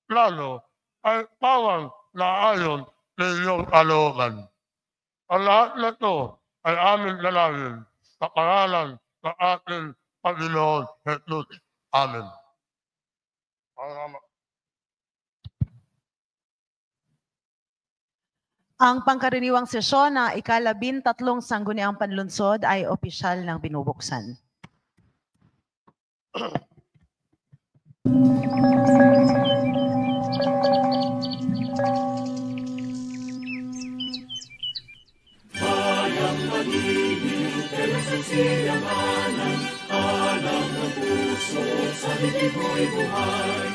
plano ay parang naayon sa iyong kalooban. Ang lahat na ito ay aming dalangin sa pangalan ng ating Panginoon Jesus. Amen. Ang pangkaraniwang sesyon na ika-13 Sangguniang Panlunsod ay opisyal ng binubuksan. Bayang magiging, pero sa siyamanan, alam ng puso, sa bibig mo'y buhay.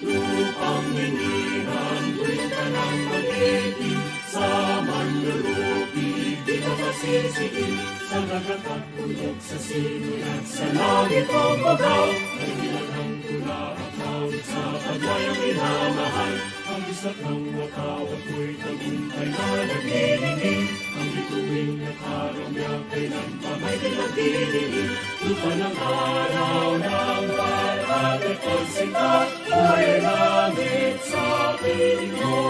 Lupang hinihan, tuyong ka ng magiging, sa manlulupi, di ka masisiin. Sa dagat at bundok, sa sinulan, sa langit o bagaw, ay nilagang tula at hawit sa kadyayang minamahal. Ang isa't ng watawat mo'y tagumpay na naglilingin. Ang bituin at araw niya kailan pa may pinagdilingin. Lupa ng araw ng parang at pagsikat, ay langit sa piling mo.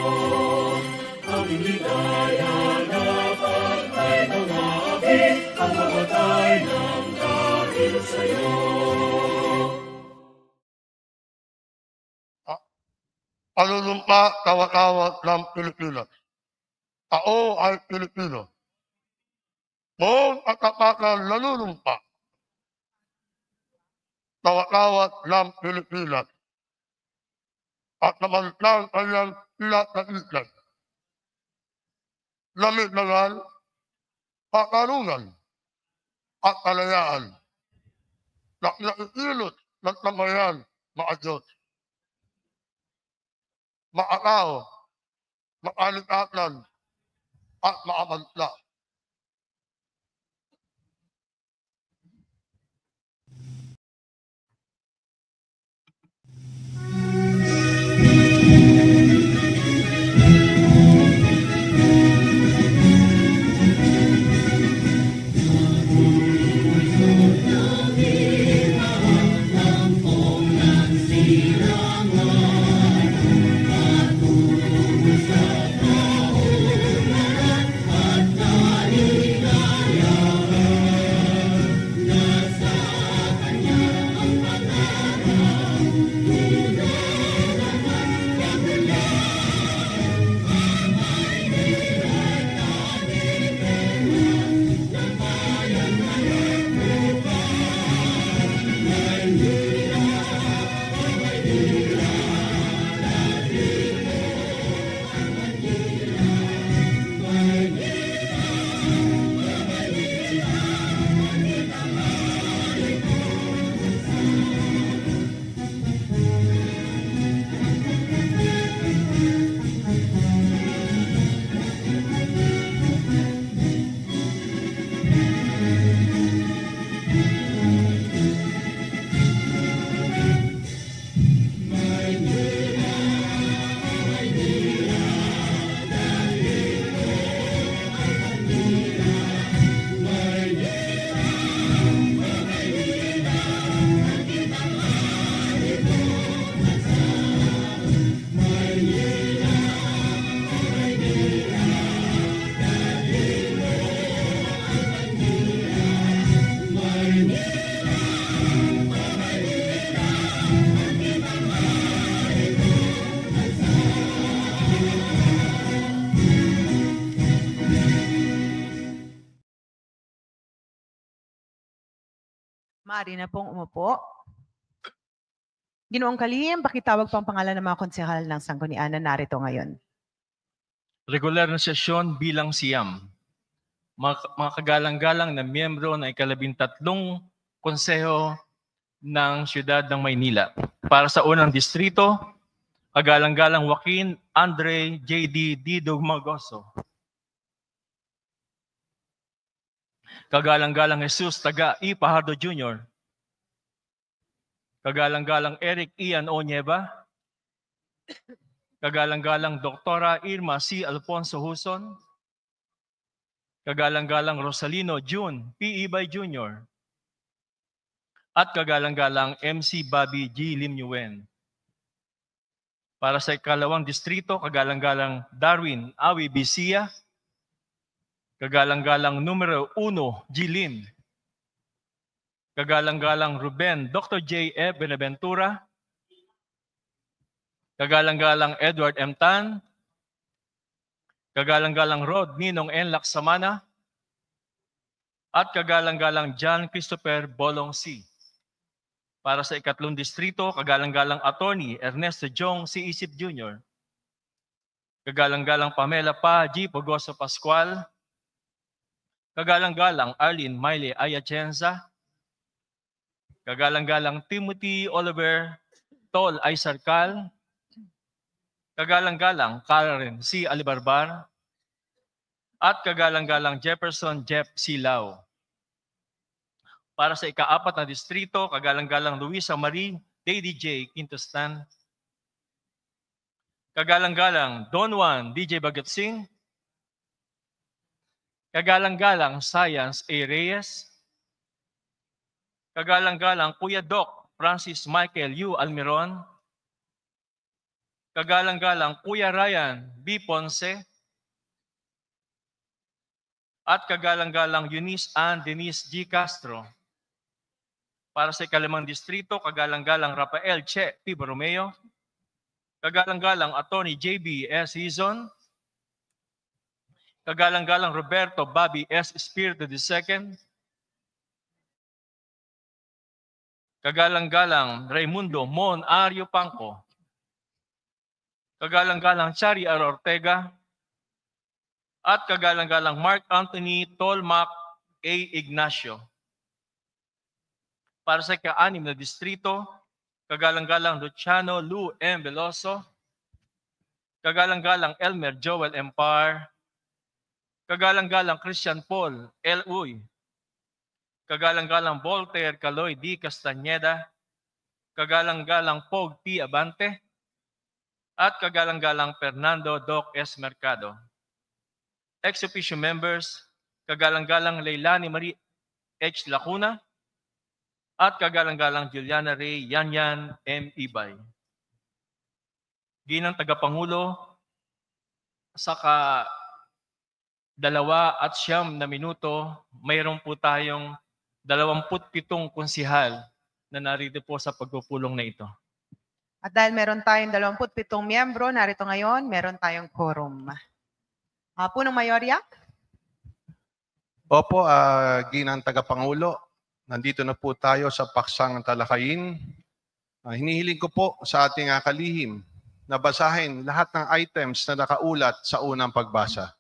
Aming ligaya na pagkay mga api, ang mamatay ng dahil sa'yo. Panunumpa tawat-tawat ng Pilipinas. Ako ay Pilipino. Buong at kapatang nanunumpa. Tawat-tawat ng Pilipinas. At namantang kanyang pinatatigan. Lamignagan, katarungan, at kalayaan. Na nakikilos ng tamayan, mga Diyos. Maakaw, makalikatan, at makamantla. Maaari na pong umupo. Ginoong Kalihim, pakitawag pang pangalan ng mga konsehal ng Sanggunian na narito ngayon. Regular na sesyon bilang siyam. Mga kagalang-galang na miyembro ng ika-13 konseho ng siyudad ng Maynila. Para sa unang distrito, kagalang-galang Joaquin Andre J.D. Didog Magoso. Kagalang-galang Jesus Taga E. Pajardo Jr. Kagalang-galang Eric Ian Onyeva. Kagalang-galang Doktora Irma C. Alfonso Huson. Kagalang-galang Rosalino June P. Ibay Jr. At kagalang-galang MC Bobby G. Lim Yuen. Para sa ikalawang distrito, kagalang-galang Darwin Awi Bisia. Kagalang-galang numero 1, Jilin. Kagalang-galang Ruben Dr. J. E. Benaventura. Kagalang-galang Edward M. Tan. Kagalang-galang Rod Ninong N. Laksamana. At kagalang-galang John Christopher Bolong C. Para sa ikatlong distrito, kagalang-galang Attorney Ernesto Jong C. Isip Jr. Kagalang-galang Pamela Pa G. Pogoso Pascual. Kagalang-galang Arlene Miley Ayacenza. Kagalang-galang Timothy Oliver Tol Aysarcal. Kagalang-galang Karen C. Alibarbar. At kagalang-galang Jefferson Jeff Silao. Para sa ika-4 na distrito, kagalang-galang Luisa Marie Lady J. Quintostan. Kagalang-galang Don Juan DJ Bagatsing. Kagalang-galang Science A. Reyes. Kagalang-galang Kuya Doc Francis Michael U. Almiron. Kagalang-galang Kuya Ryan B. Ponce. At kagalang-galang Eunice Ann Denise G. Castro. Para sa ikalimang distrito, kagalang-galang Rafael Che P. Borromeo. Kagalang-galang Attorney J.B. S. Hizon. Kagalang-galang Roberto Bobby S. Espiritu II. Kagalang-galang Raimundo Mon Ario Pangco. Kagalang-galang Chari R. Ortega. At kagalang-galang Mark Anthony Tolmac A. Ignacio. Para sa ika-6 na distrito, kagalang-galang Luciano Lu M. Veloso. Kagalang-galang Elmer Joel Empar. Kagalang-galang Christian Paul L. Uy. Kagalang-galang Voltaire Caloy D. Castañeda. Kagalang-galang Pog P. Abante. At kagalang-galang Fernando Doc S. Mercado. Ex-officio members, kagalang-galang Leilani Marie H. Lacuna. At kagalang-galang Juliana Ray Yanyan M. Ibay. Ginang tagapangulo, saka 2 at 9 na minuto, mayroon po tayong 27 konsihal na narito po sa pagpupulong na ito. At dahil meron tayong 27 miyembro narito ngayon, meron tayong quorum. Punong Mayorya? Opo, Ginang Tagapangulo, nandito na po tayo sa paksang talakayin. Hinihiling ko po sa ating kalihim na basahin lahat ng items na nakaulat sa unang pagbasa.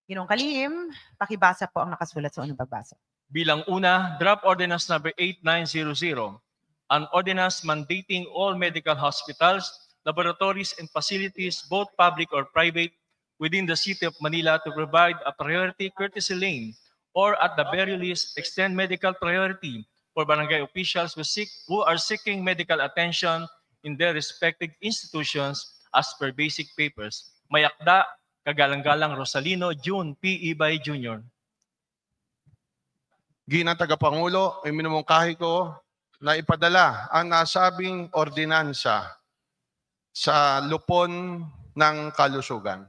Ginong Kalihim, pakibasa po ang nakasulat sa unang pagbasa. Bilang una, Draft Ordinance Number 8900, an ordinance mandating all medical hospitals, laboratories, and facilities, both public or private, within the City of Manila to provide a priority courtesy lane or at the very least extend medical priority for barangay officials who are seeking medical attention in their respective institutions as per basic papers. May akda, kagalang-galang Rosalino June P. Ibay Jr. Ginang Tagapangulo, minumungkahi ko na ipadala ang nasabing ordinansa sa lupon ng kalusugan.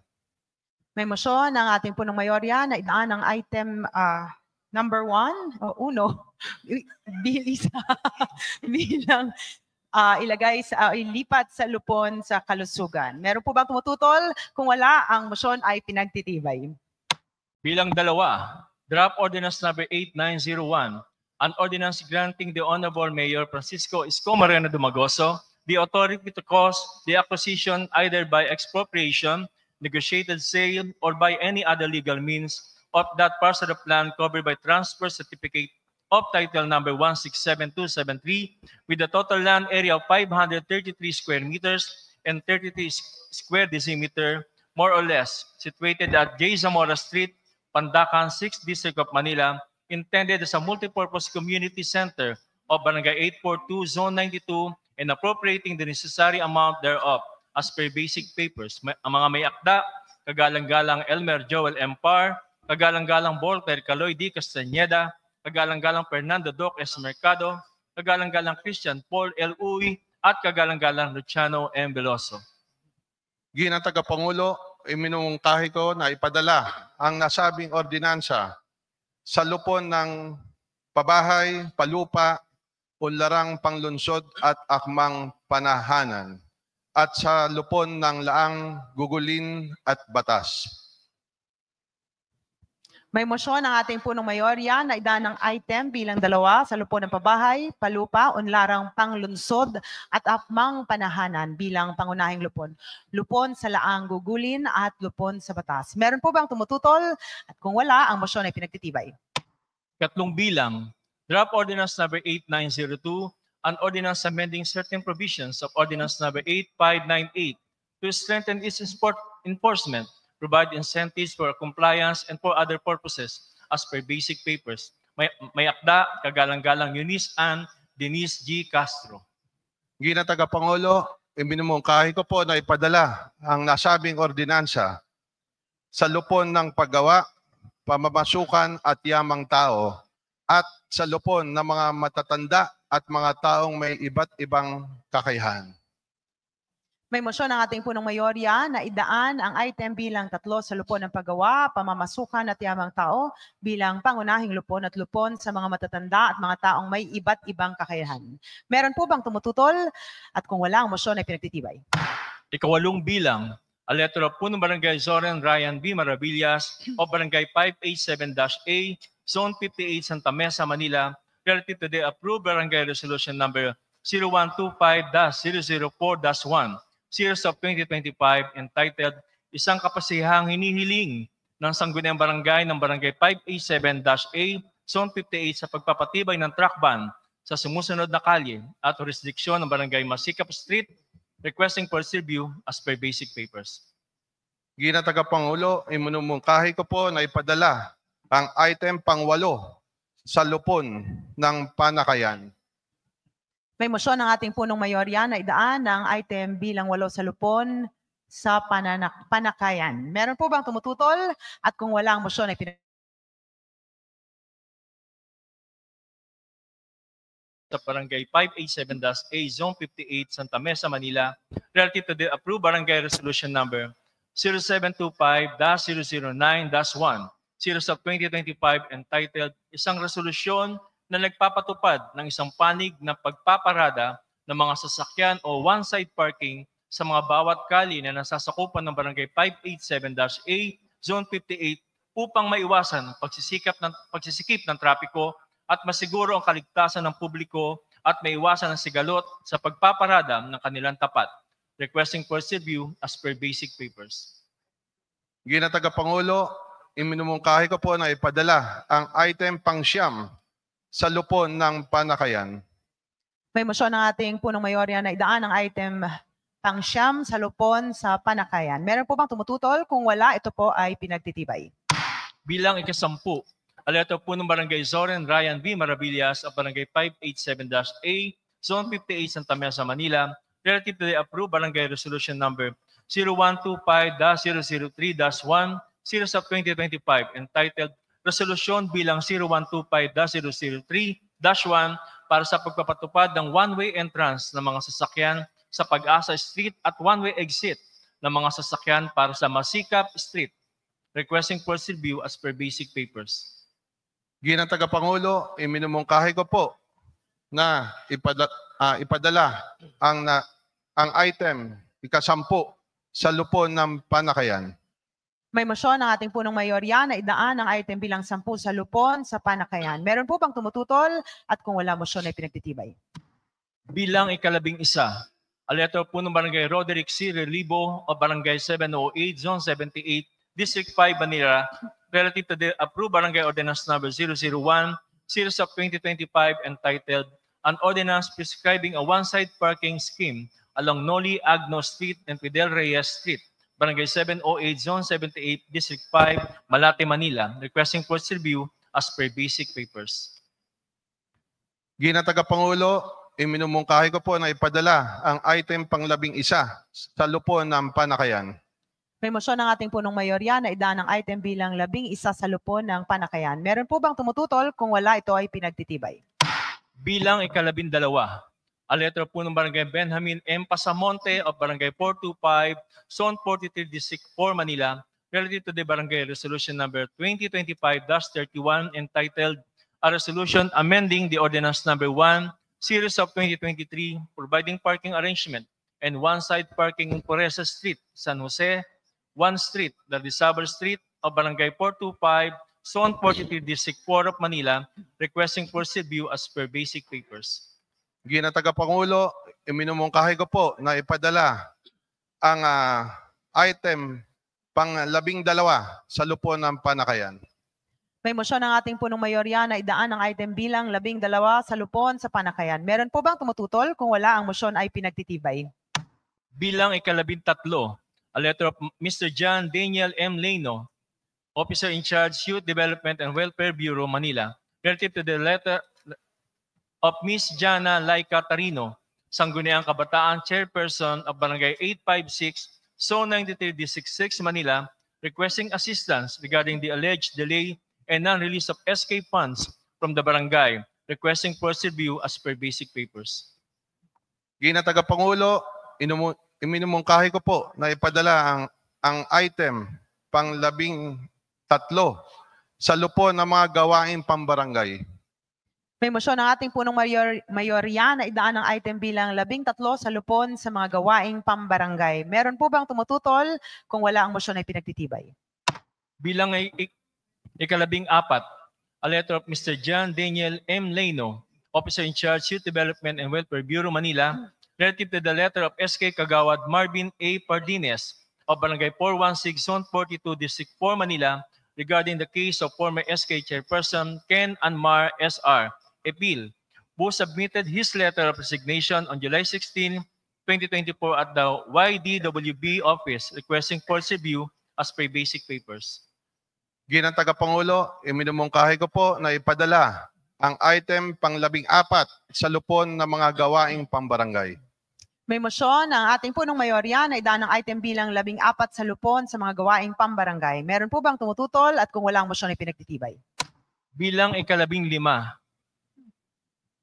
May motion ng ating punong mayorya na idaan ang item number 1 o 1 bilang ilipat sa lupon sa kalusugan. Meron po bang tumututol? Kung wala, ang motion ay pinagtitibay. Bilang 2, Draft Ordinance Number 8901, an ordinance granting the Honorable Mayor Francisco Isko Moreno Dumagoso the authority to cause the acquisition either by expropriation, negotiated sale, or by any other legal means of that parcel of land covered by transfer certificate of title number 167273 with a total land area of 533 square meters and 33 square decimeter, more or less, situated at J. Zamora Street, Pandacan, 6th District of Manila, intended as a multipurpose community center of Barangay 842, Zone 92, and appropriating the necessary amount thereof as per basic papers. Ang mga may akda, kagalang-galang Elmer Joel Empar, kagalang-galang Voltaire Caloy D. Castañeda, kagalang-galang Fernando Doc S. Mercado, kagalang-galang Christian Paul L. Uy, at kagalang-galang Luciano M. Veloso. Ginang Tagapangulo, iminumungkahi ko na ipadala ang nasabing ordinansa sa lupon ng pabahay, palupa, unlarang panglunsod at akmang panahanan at sa lupon ng laang gugulin at batas. May motion ng ating punong mayorya na idaan ng item bilang 2 sa lupon ng pabahay, palupa, unlarang panglunsod at akmang panahanan bilang pangunahing lupon. Lupon sa laang gugulin at lupon sa batas. Meron po bang tumututol? At kung wala, ang motion ay pinagtitibay. Katlong bilang, Draft Ordinance Number 8902, an ordinance amending certain provisions of Ordinance Number 8598 to strengthen its enforcement, provide incentives for compliance and for other purposes as per basic papers. May akda, kagalang-galang Eunice Ann Denise G. Castro. Ginang Tagapangulo, iminumungkahi ko po na ipadala ang nasabing ordinansa sa lupon ng paggawa, pamamasukan at yamang tao at sa lupon ng mga matatanda at mga taong may iba't ibang kakayahan. May motion ng ating punong mayorya na idaan ang item bilang 3 sa lupon ng paggawa, pamamasukan at yamang tao bilang pangunahing lupon at lupon sa mga matatanda at mga taong may iba't ibang kakayahan. Meron po bang tumututol? At kung wala, ang motion ay pinagtitibay. Ikawalong bilang, a letter of Punong Barangay Zoren Ryan B. Maravillas of Barangay 587-A, Zone 58, Santa Mesa, Manila, relative to the approved Barangay Resolution Number 0125-004-1, Series of 2025, entitled Isang Kapasihang Hinihiling ng Sangguniang Barangay ng Barangay 587-A, Zone 58 sa pagpapatibay ng truck ban sa sumusunod na kalye at jurisdiksyon ng Barangay Masikap Street, requesting for review as per basic papers. Ginang Tagapangulo, iminumungkahi ko po na ipadala ang item pang-8 sa lupon ng panakayan. May motion ng ating punong mayorya na idaan ng item bilang 8 sa lupon sa panakayan. Meron po bang tumututol? At kung wala, ang motion ay sa Barangay 587-A, Zone 58, Santa Mesa, Manila, relative to the approved Barangay Resolution Number 0725-009-1, Series of 2025, entitled Isang Resolusyon na nagpapatupad ng isang panig na pagpaparada ng mga sasakyan o one-side parking sa mga bawat kali na nasasakupan ng Barangay 587-A, Zone 58 upang maiwasan pagsisikip ng trapiko at masiguro ang kaligtasan ng publiko at maiwasan ang sigalot sa pagpaparada ng kanilang tapat. Requesting for review as per basic papers. Ginang Tagapangulo, iminumungkahi ko po na ipadala ang item pang-9 sa lupon ng panakayan. May motion ng ating punong mayorya na idaan ang item pang-9 sa lupon sa panakayan. Meron po bang tumututol? Kung wala, ito po ay pinagtitibay. Bilang ikasampu, a letter po ng Barangay Zoren Ryan B. Maravillas of Barangay 587-A, Zone 58, Santa Mesa, Manila, relative to the approved Barangay Resolution Number 0125-003-1, Series of 2025, entitled Resolution bilang 0125-003-1 para sa pagpapatupad ng one-way entrance ng mga sasakyan sa Pag-asa Street at one-way exit ng mga sasakyan para sa Masikap Street. Requesting for review as per basic papers. Ginang Tagapangulo, iminumungkahi ko po na ipadala ang item ika-10 sa lupon ng panakayan. May motion ng ating punong mayorya na idaan ang item bilang 10 sa lupon sa panakayan. Meron po bang tumututol? At kung wala, motion ay pinagtitibay. Bilang ika-11, a letter po ng Barangay Roderick C. Relibo o Barangay 708, Zone 78, District 5, Manila, relative to the approved Barangay Ordinance Number 001, Series of 2025, entitled An Ordinance Prescribing a One-Side Parking Scheme along Noli Agno Street and Fidel Reyes Street, Barangay 708, Zone 78, District 5, Malate, Manila, requesting for review as per basic papers. Ginang Tagapangulo, iminumungkahi ko po na ipadala ang item pang-11 sa lupon ng panakayan. May motion ng ating punong mayorya na idaan ang item bilang 11 sa lupon ng panakayan. Meron po bang tumututol? Kung wala, ito ay pinagtitibay. Bilang ika-12, a letter po ng Barangay Benjamin M. Pasamonte of Barangay 425, Zone 43, District 4, Manila, relative to the Barangay Resolution number 2025-31 entitled A Resolution Amending the Ordinance number 1, Series of 2023, providing parking arrangement and one-side parking in Pureza Street, San Jose, 1 Street, Lardizabal Street of Barangay 425, Zone 43, District 4 of Manila, requesting for review as per basic papers. Gina Tagapangulo, iminumungkahi ko po na ipadala ang item pang-12 sa lupon ng Panakayan. May motion ng ating punong mayorya na idaan ang item bilang 12 sa lupon sa Panakayan. Meron po bang tumututol? Kung wala, ang motion ay pinagtitibay. Bilang ika-13, a letter of Mr. John Daniel M. Leno, Officer in Charge, Youth Development and Welfare Bureau, Manila, relative to the letter of Ms. Jana Laika Tarino, Sangguniang Kabataan, Chairperson of Barangay 856, Zone 93, District 6, Manila, requesting assistance regarding the alleged delay and non-release of SK funds from the barangay, requesting for review as per basic papers. Gina Tagapangulo, iminumungkahi ko po na ipadala ang item pang-13 sa lupon ng mga gawaing pambarangay. May motion ng ating punong mayorya na idaan ang item bilang 13 sa lupon sa mga gawaing pambarangay. Meron po bang tumututol? Kung wala, ang motion ay pinagtitibay. Bilang ika-14, a letter of Mr. John Daniel M. Leno, Officer in Charge, Youth Development and Welfare Bureau, Manila, relative to the letter of SK Kagawad Marvin A. Pardines of Barangay 416, Zone 42, District 4, Manila, regarding the case of former SK Chairperson Ken Anmar S.R. Epil, who submitted his letter of resignation on July 16, 2024 at the YDWB office requesting for review as per basic papers. Ginang Tagapangulo, iminumungkahi ko po na ipadala ang item pang-14 sa lupon ng mga gawaing pambarangay. May motion ng ating punong mayorya na idaan ang item bilang 14 sa lupon sa mga gawaing pambarangay. Meron po bang tumututol? At kung wala, ang motion ay pinagtitibay. Bilang ika-15,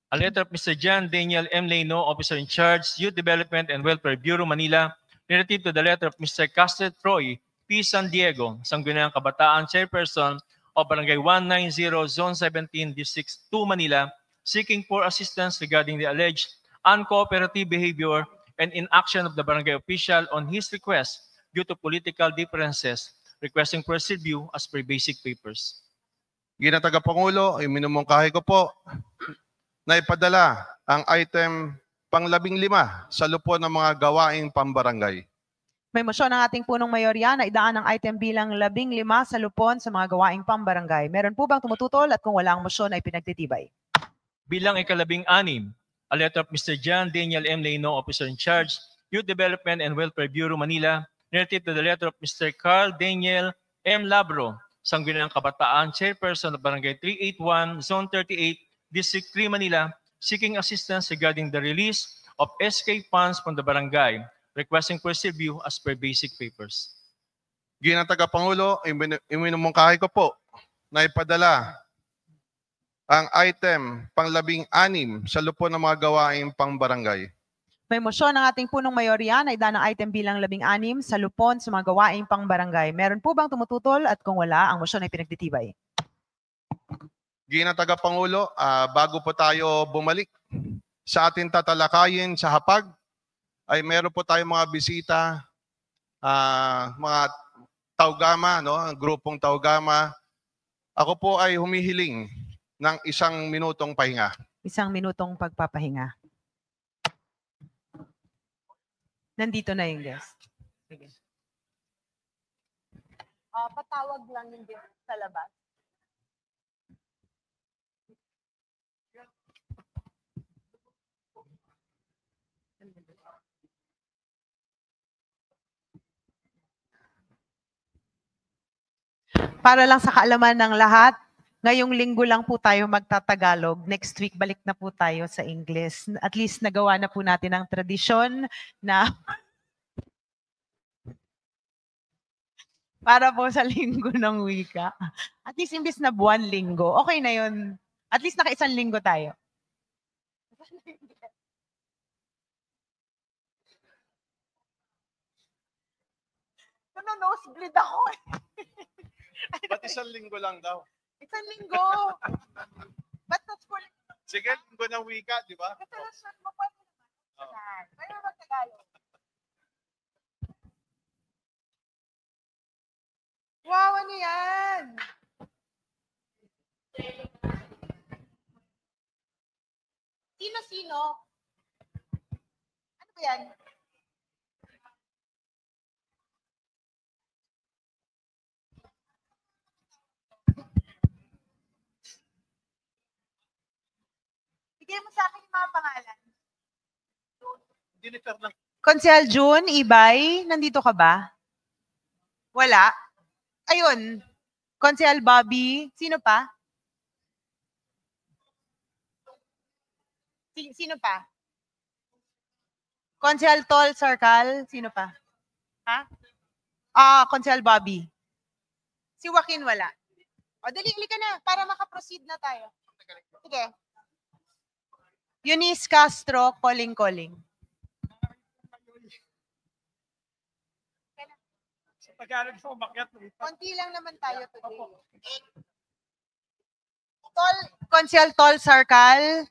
a letter of Mr. John Daniel M. Leno, Officer in Charge, Youth Development and Welfare Bureau, Manila, relative to the letter of Mr. Castle Troy P. San Diego, Sangguniang Kabataan, Chairperson of Barangay 190, Zone 17, District 2, Manila, seeking for assistance regarding the alleged uncooperative behavior and inaction of the barangay official on his request due to political differences, requesting for review as per basic papers. Ginang Tagapangulo, iminumungkahi ko po na ipadala ang item pang-15 sa lupon ng mga gawaing pambarangay. May motion ng ating punong mayorya na idaan ang item bilang 15 sa lupon sa mga gawaing pambarangay. Meron po bang tumututol? At kung wala, ang motion ay pinagtitibay. Bilang ika-16, a letter of Mr. John Daniel M. Leno, Officer in Charge, Youth Development and Welfare Bureau, Manila, relative to the letter of Mr. Carl Daniel M. Labro, Sangguniang Kabataan, Chairperson of Barangay 381, Zone 38, District 3, Manila, seeking assistance regarding the release of SK funds from the barangay, requesting for review as per basic papers. Ginang Tagapangulo, iminumungkahi ko po na ipadala ang item pang-16 sa lupon ng mga gawaing pambarangay. May motion ng ating punong mayorya na idaan ang item bilang 16 sa lupon sa mga gawaing pambarangay. Meron po bang tumututol? At kung wala, ang motion ay pinagtitibay. Ginang Tagapangulo, bago po tayo bumalik sa ating tatalakayin sa hapag, ay meron po tayong mga bisita, mga Taugama, no? Grupong Taugama. Ako po ay humihiling ng 1 minutong pahinga. 1 minutong pagpapahinga. Nandito na yung guest. Sige. Patawag lang yung guest sa labas. Para lang sa kaalaman ng lahat, ngayong linggo lang po tayo magtatagalog. Next week, balik na po tayo sa English. At least nagawa na po natin ang tradisyon na para po sa linggo ng wika. At least imbis na buwan linggo, okay na yun. At least naka 1 linggo tayo. Nosebleed ako. Ba't isang linggo lang daw? Isang linggo. Ba't sa school? Sige, linggo ng wika, di ba? Kasi na shot mo pa naman. Kaya mag-Tagalog. Wow, ano yan? Sino-sino? Ano ba yan? Bigyan mo sa akin yung mga pangalan. Dinifer lang. Konsehal June, Ibay, nandito ka ba? Wala. Ayun. Konsehal Bobby, sino pa? Sino pa? Konsehal Tol Sarkal, sino pa? Ha? Konsehal Bobby. Si Joaquin wala. O, dali ka na para makaproceed na tayo. Sige. Eunice Castro, calling. Tagalog sa umakyat. Konti lang naman tayo today. Konsehal Tol Sarkal.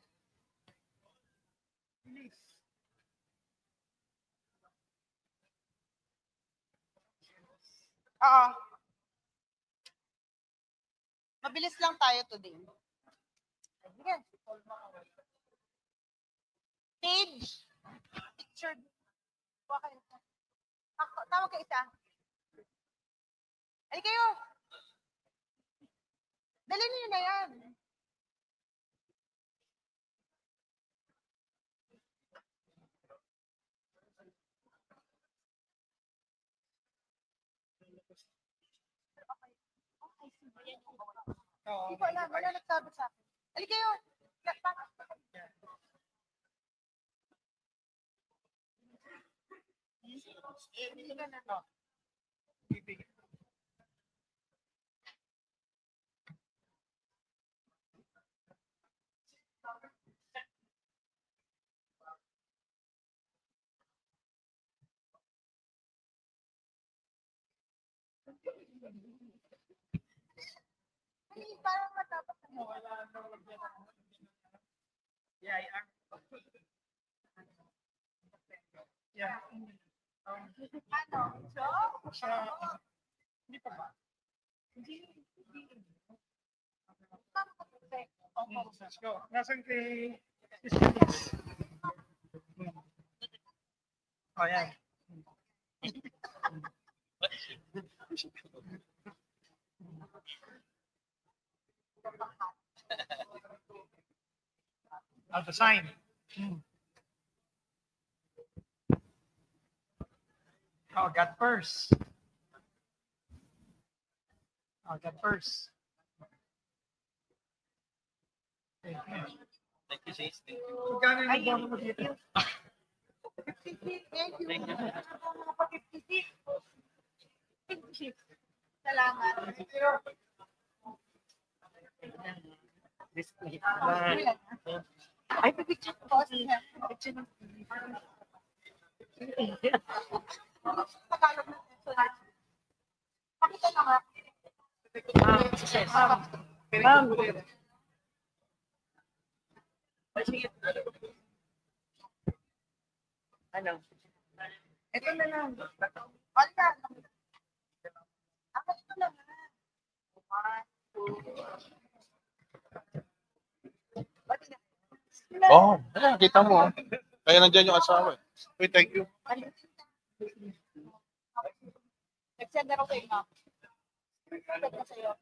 Oo. Mabilis lang tayo today. Sige. Page. Picture. Tawag ka isa. Ay kayo. Dali niyo na yan. Hindi ko alam. Wala nagsabi sa akin. Ali kayo. Parang matapos na mo. Ano? So? Hindi pa ba? Hindi. Let's go. Nasaan kay... Oh, yan. The sign. Oh, got purse. Thank you, Sis. Thank you. Magkano yung bono mo dito? 50. Thank you. Thank you. 50. Salamat. Display. Ay, pipicture ko. Picture ng Tagalog na. Pakita na nga. Ma'am. Ano? Ito na lang. Wala. Ako ito lang. 1, 2. Oh, kita mo. Kaya nandiyan yung asawa. Wait, thank you. Nag-send na ako kayo, ma'am. Nag-send na sa'yo.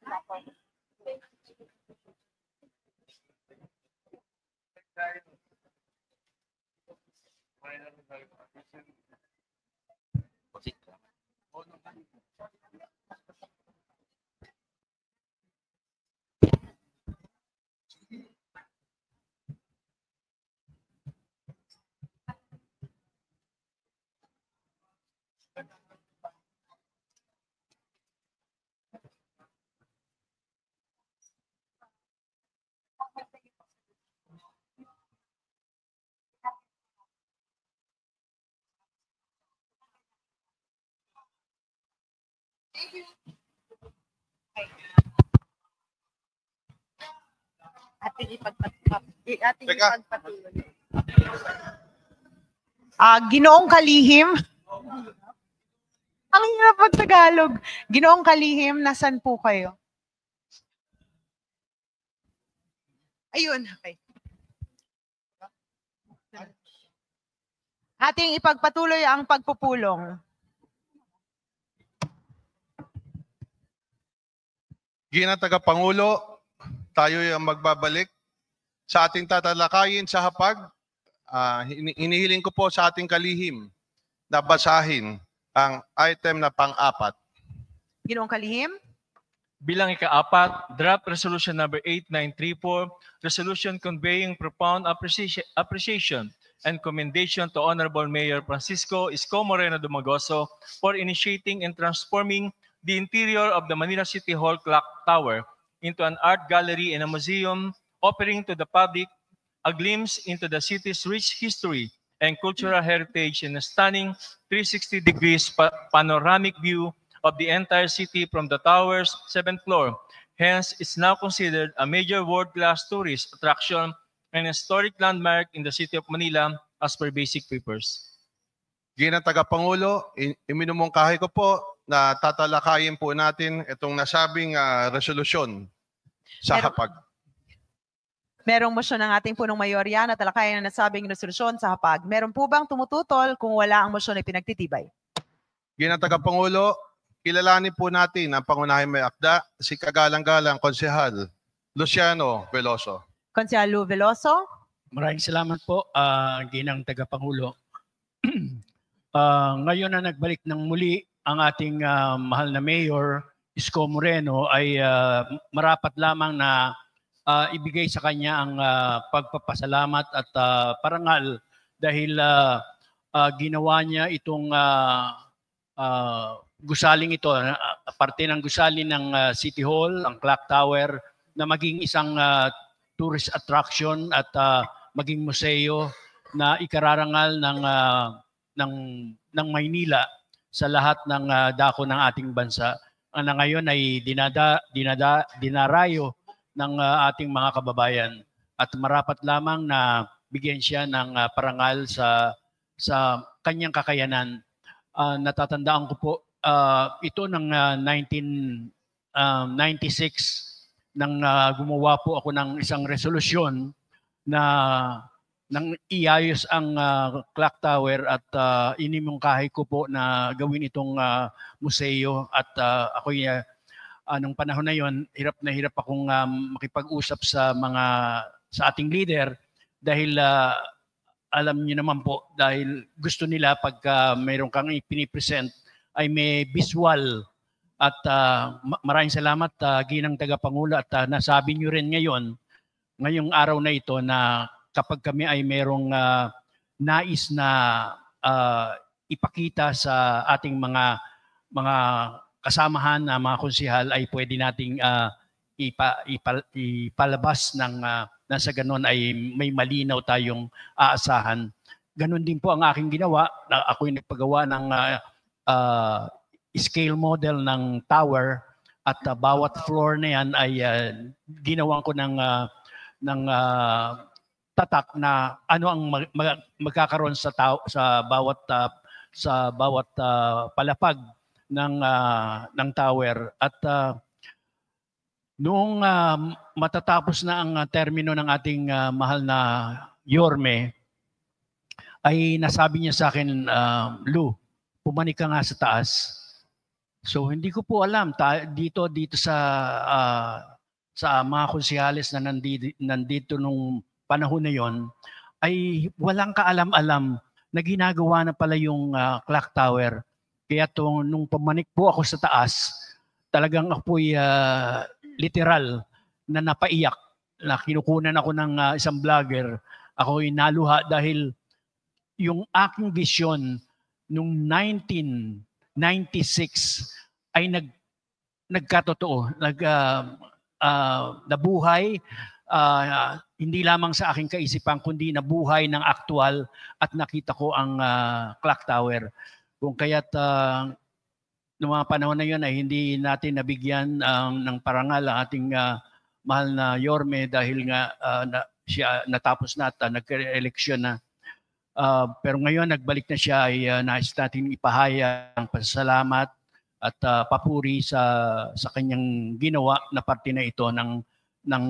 Ating Teka. ipagpatuloy. Ginoong Kalihim. Ang hirap mag-Tagalog. Ginoong Kalihim, nasan po kayo? Ayun, okay. Ating ipagpatuloy ang pagpupulong. Ginang Tagapangulo, tayo ay magbabalik sa ating tatalakayin sa hapag. Inihiling ko po sa ating kalihim na basahin ang item na pang-apat. Ginoong Kalihim? Bilang ika-apat, Draft Resolution Number 8934, Resolution conveying profound appreciation and commendation to Honorable Mayor Francisco Isko Moreno Dumagoso for initiating and transforming the interior of the Manila City Hall Clock Tower into an art gallery and a museum, offering to the public a glimpse into the city's rich history and cultural heritage in a stunning 360 degrees panoramic view of the entire city from the tower's 7th floor. Hence, it's now considered a major world-class tourist attraction and historic landmark in the city of Manila as per basic papers. Ginang Tagapangulo, iminumungkahi ko po na tatalakayin po natin itong nasabing resolusyon sa hapag. Merong motion ng ating punong mayorya na talakayan ang nasabing resolusyon sa hapag. Meron po bang tumututol kung wala ang motion ay pinagtitibay? Ginang Tagapangulo, kilalanin po natin ang pangunahing may akda, si kagalang-galang Konsehal Luciano Veloso. Konsehal Lu Veloso? Maraming salamat po, Ginang Tagapangulo. Ngayon na nagbalik ng muli ang ating mahal na Mayor Isko Moreno ay marapat lamang na ibigay sa kanya ang pagpapasalamat at parangal dahil ginawa niya itong gusaling ito, parte ng gusali ng City Hall, ang Clock Tower, na maging isang tourist attraction at maging museo na ikararangal ng Maynila sa lahat ng dako ng ating bansa. Na ngayon ay dinarayo ng ating mga kababayan at marapat lamang na bigyan siya ng parangal sa kanyang kakayanan. Natatandaan ko po ito ng 1996 nang gumawa po ako ng isang resolusyon na nang iayos ang Clock Tower at inimungkahi ko po na gawin itong museo at ako'y nung panahon na yon, hirap na hirap akong makipag-usap sa ating leader dahil alam niyo naman po, dahil gusto nila pagka mayroon kang ipinipresent ay may visual at maraming salamat Ginang Tagapangulo at nasabi niyo rin ngayong araw na ito na kapag kami ay mayroong nais na ipakita sa ating mga kasamahan na mga konsehal ay pwede nating ipalabas ng nasa ganon ay may malinaw tayong aasahan. Ganon din po ang aking ginawa. Ako'y nagpagawa ng scale model ng tower at bawat floor na yan ay ginawan ko ng tatak na ano ang magkakaroon sa bawat palapag ng tower at noong matatapos na ang termino ng ating mahal na Yorme ay nasabi niya sa akin, Lu, pumanik ka nga sa taas. So hindi ko po alam dito sa mga konsehales na nandito nung panahon na yon ay walang kaalam-alam na ginagawa na pala yung clock tower. Kaya nung pumanik po ako sa taas, talagang ako'y literal na napaiyak. Na kinukunan ako ng isang vlogger. Ako'y naluha dahil yung aking vision nung 1996 ay nagkatotoo. Nabuhay, hindi lamang sa aking kaisipan, kundi nabuhay ng aktual at nakita ko ang clock tower. Kung kaya't noong mga panahon na yun ay hindi natin nabigyan ng parangal ang ating mahal na Yorme dahil nga siya natapos na at nagka-eleksyon na. Pero ngayon nagbalik na siya ay nais natin ipahayag ang pasasalamat at papuri sa kanyang ginawa na parte na ito ng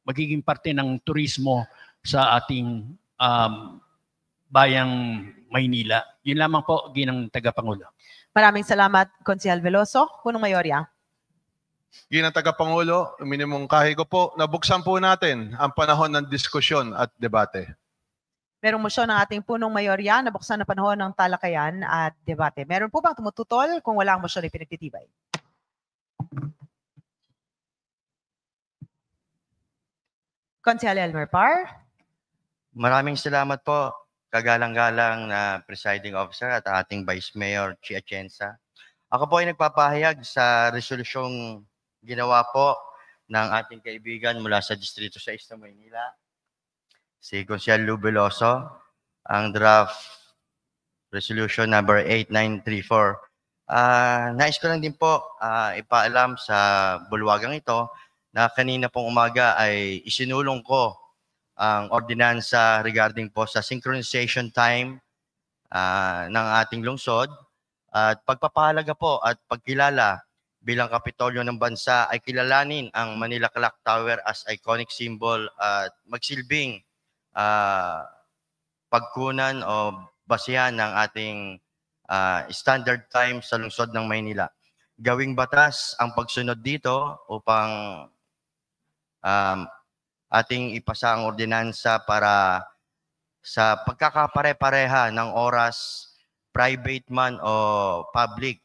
magiging parte ng turismo sa ating bayang Maynila. Yun lamang po, ginang tagapangulo. Maraming salamat, Konsehal Veloso. Punong Mayorya. Ginang tagapangulo, minimungkahi ko po, nabuksan po natin ang panahon ng diskusyon at debate. Merong motion ng ating punong mayorya na buksan na panahon ng talakayan at debate. Meron po bang tumututol? Kung wala ang motion ay pinagtitibay. Konsehal Elmer Par. Maraming salamat po, kagalang-galang na presiding officer at ating Vice Mayor Chi Atienza. Ako po ay nagpapahayag sa resolusyong ginawa po ng ating kaibigan mula sa Distrito 6 ng Maynila, si Konsehal Lou Veloso, ang draft resolution number 8934. Nais ko lang din po ipaalam sa bulwagang ito na kanina pong umaga ay isinulong ko ang ordinansa regarding po sa synchronization time ng ating lungsod at pagpapahalaga po at pagkilala bilang Kapitolyo ng bansa ay kilalanin ang Manila Clock Tower as iconic symbol at magsilbing pagkunan o basihan ng ating standard time sa lungsod ng Maynila. Gawing batas ang pagsunod dito upang ating ipasa ang ordinansa para sa pagkakapare-pareha ng oras, private man o public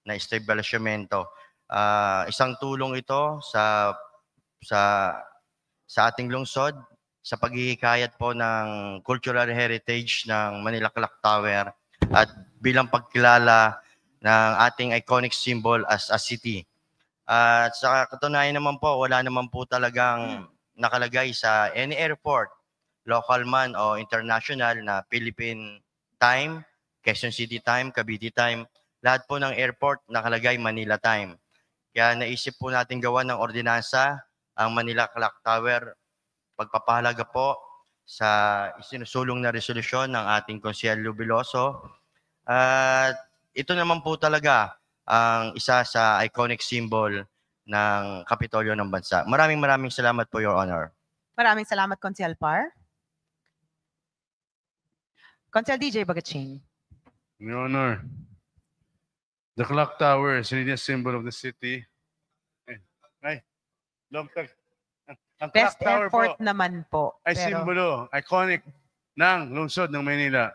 na establishmento. Isang tulong ito sa ating lungsod sa paghihikayat po ng cultural heritage ng Manila Clock Tower at bilang pagkilala ng ating iconic symbol as a city. At sa katunayan naman po, wala naman po talagang nakalagay sa any airport, local man o international na Philippine time, Quezon City time, Cavite time. Lahat po ng airport nakalagay Manila time. Kaya naisip po natin gawa ng ordinansa ang Manila Clock Tower. Pagpapahalaga po sa isinusulong na resolusyon ng ating Konsehal Lou Veloso. At ito naman po talaga ang isa sa iconic symbol ng Kapitolyo ng bansa. Maraming salamat po, Your Honor. Maraming salamat, Konsehal Par. Konsehal DJ Bagaching. Your Honor, the clock tower is really a symbol of the city. Ang Best clock tower effort po naman po. ay simbolo, iconic ng lungsod ng Maynila.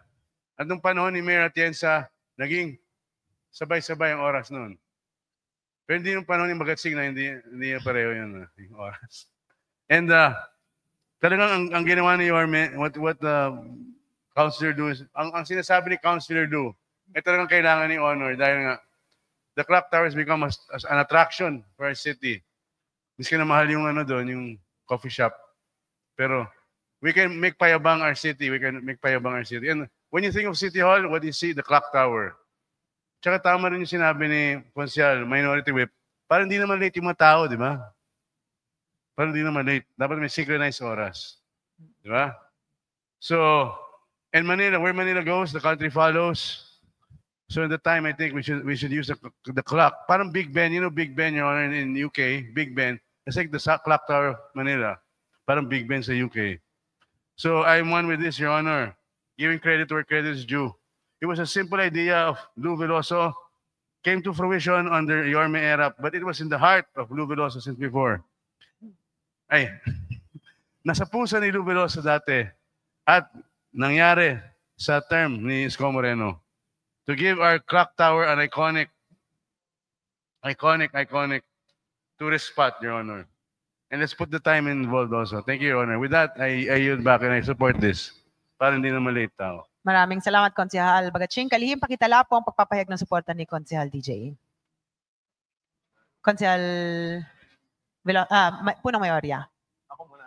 At nung panahon ni Mayor Atienza, naging sabay-sabay ang oras noon. Pero hindi yung panahon ni Magatsing na hindi pareho yun yung oras. And talagang ang ginawa ni Yorme, what Councilor Do, ang sinasabi ni Councilor Do, ay talagang kailangan ni Honor dahil nga the clock tower has become as an attraction for our city. Miski na mahal yung doon, yung coffee shop. Pero we can make payabang our city. We can make payabang our city. And when you think of City Hall, what do you see? The clock tower. Tsaka tama rin yung sinabi ni Konsehal, Minority Whip, parang hindi naman late yung mga tao, di ba? Parang hindi naman late. Dapat may synchronized oras. Di ba? So, and Manila, where Manila goes, the country follows. So in the time, I think we should use the clock. Parang Big Ben, you know Big Ben, Your Honor, in UK, Big Ben. It's like the clock tower of Manila. Parang Big Ben sa UK. So I'm one with this, Your Honor, giving credit where credit is due. It was a simple idea of Lou Veloso, came to fruition under Yorme era, but it was in the heart of Lou Veloso since before. Ay, nasa puso ni Lou Veloso dati at nangyari sa term ni Isko Moreno to give our clock tower an iconic tourist spot, Your Honor. And let's put the time involved also. Thank you, Your Honor. With that, I yield back and I support this. Para hindi naman late tao. Maraming salamat, Konsehal Bagaching. Kalihim pakitala po ang pagpapahayag ng suporta ni Konsehal DJ. Konsehal Punong Mayorya. Ako muna.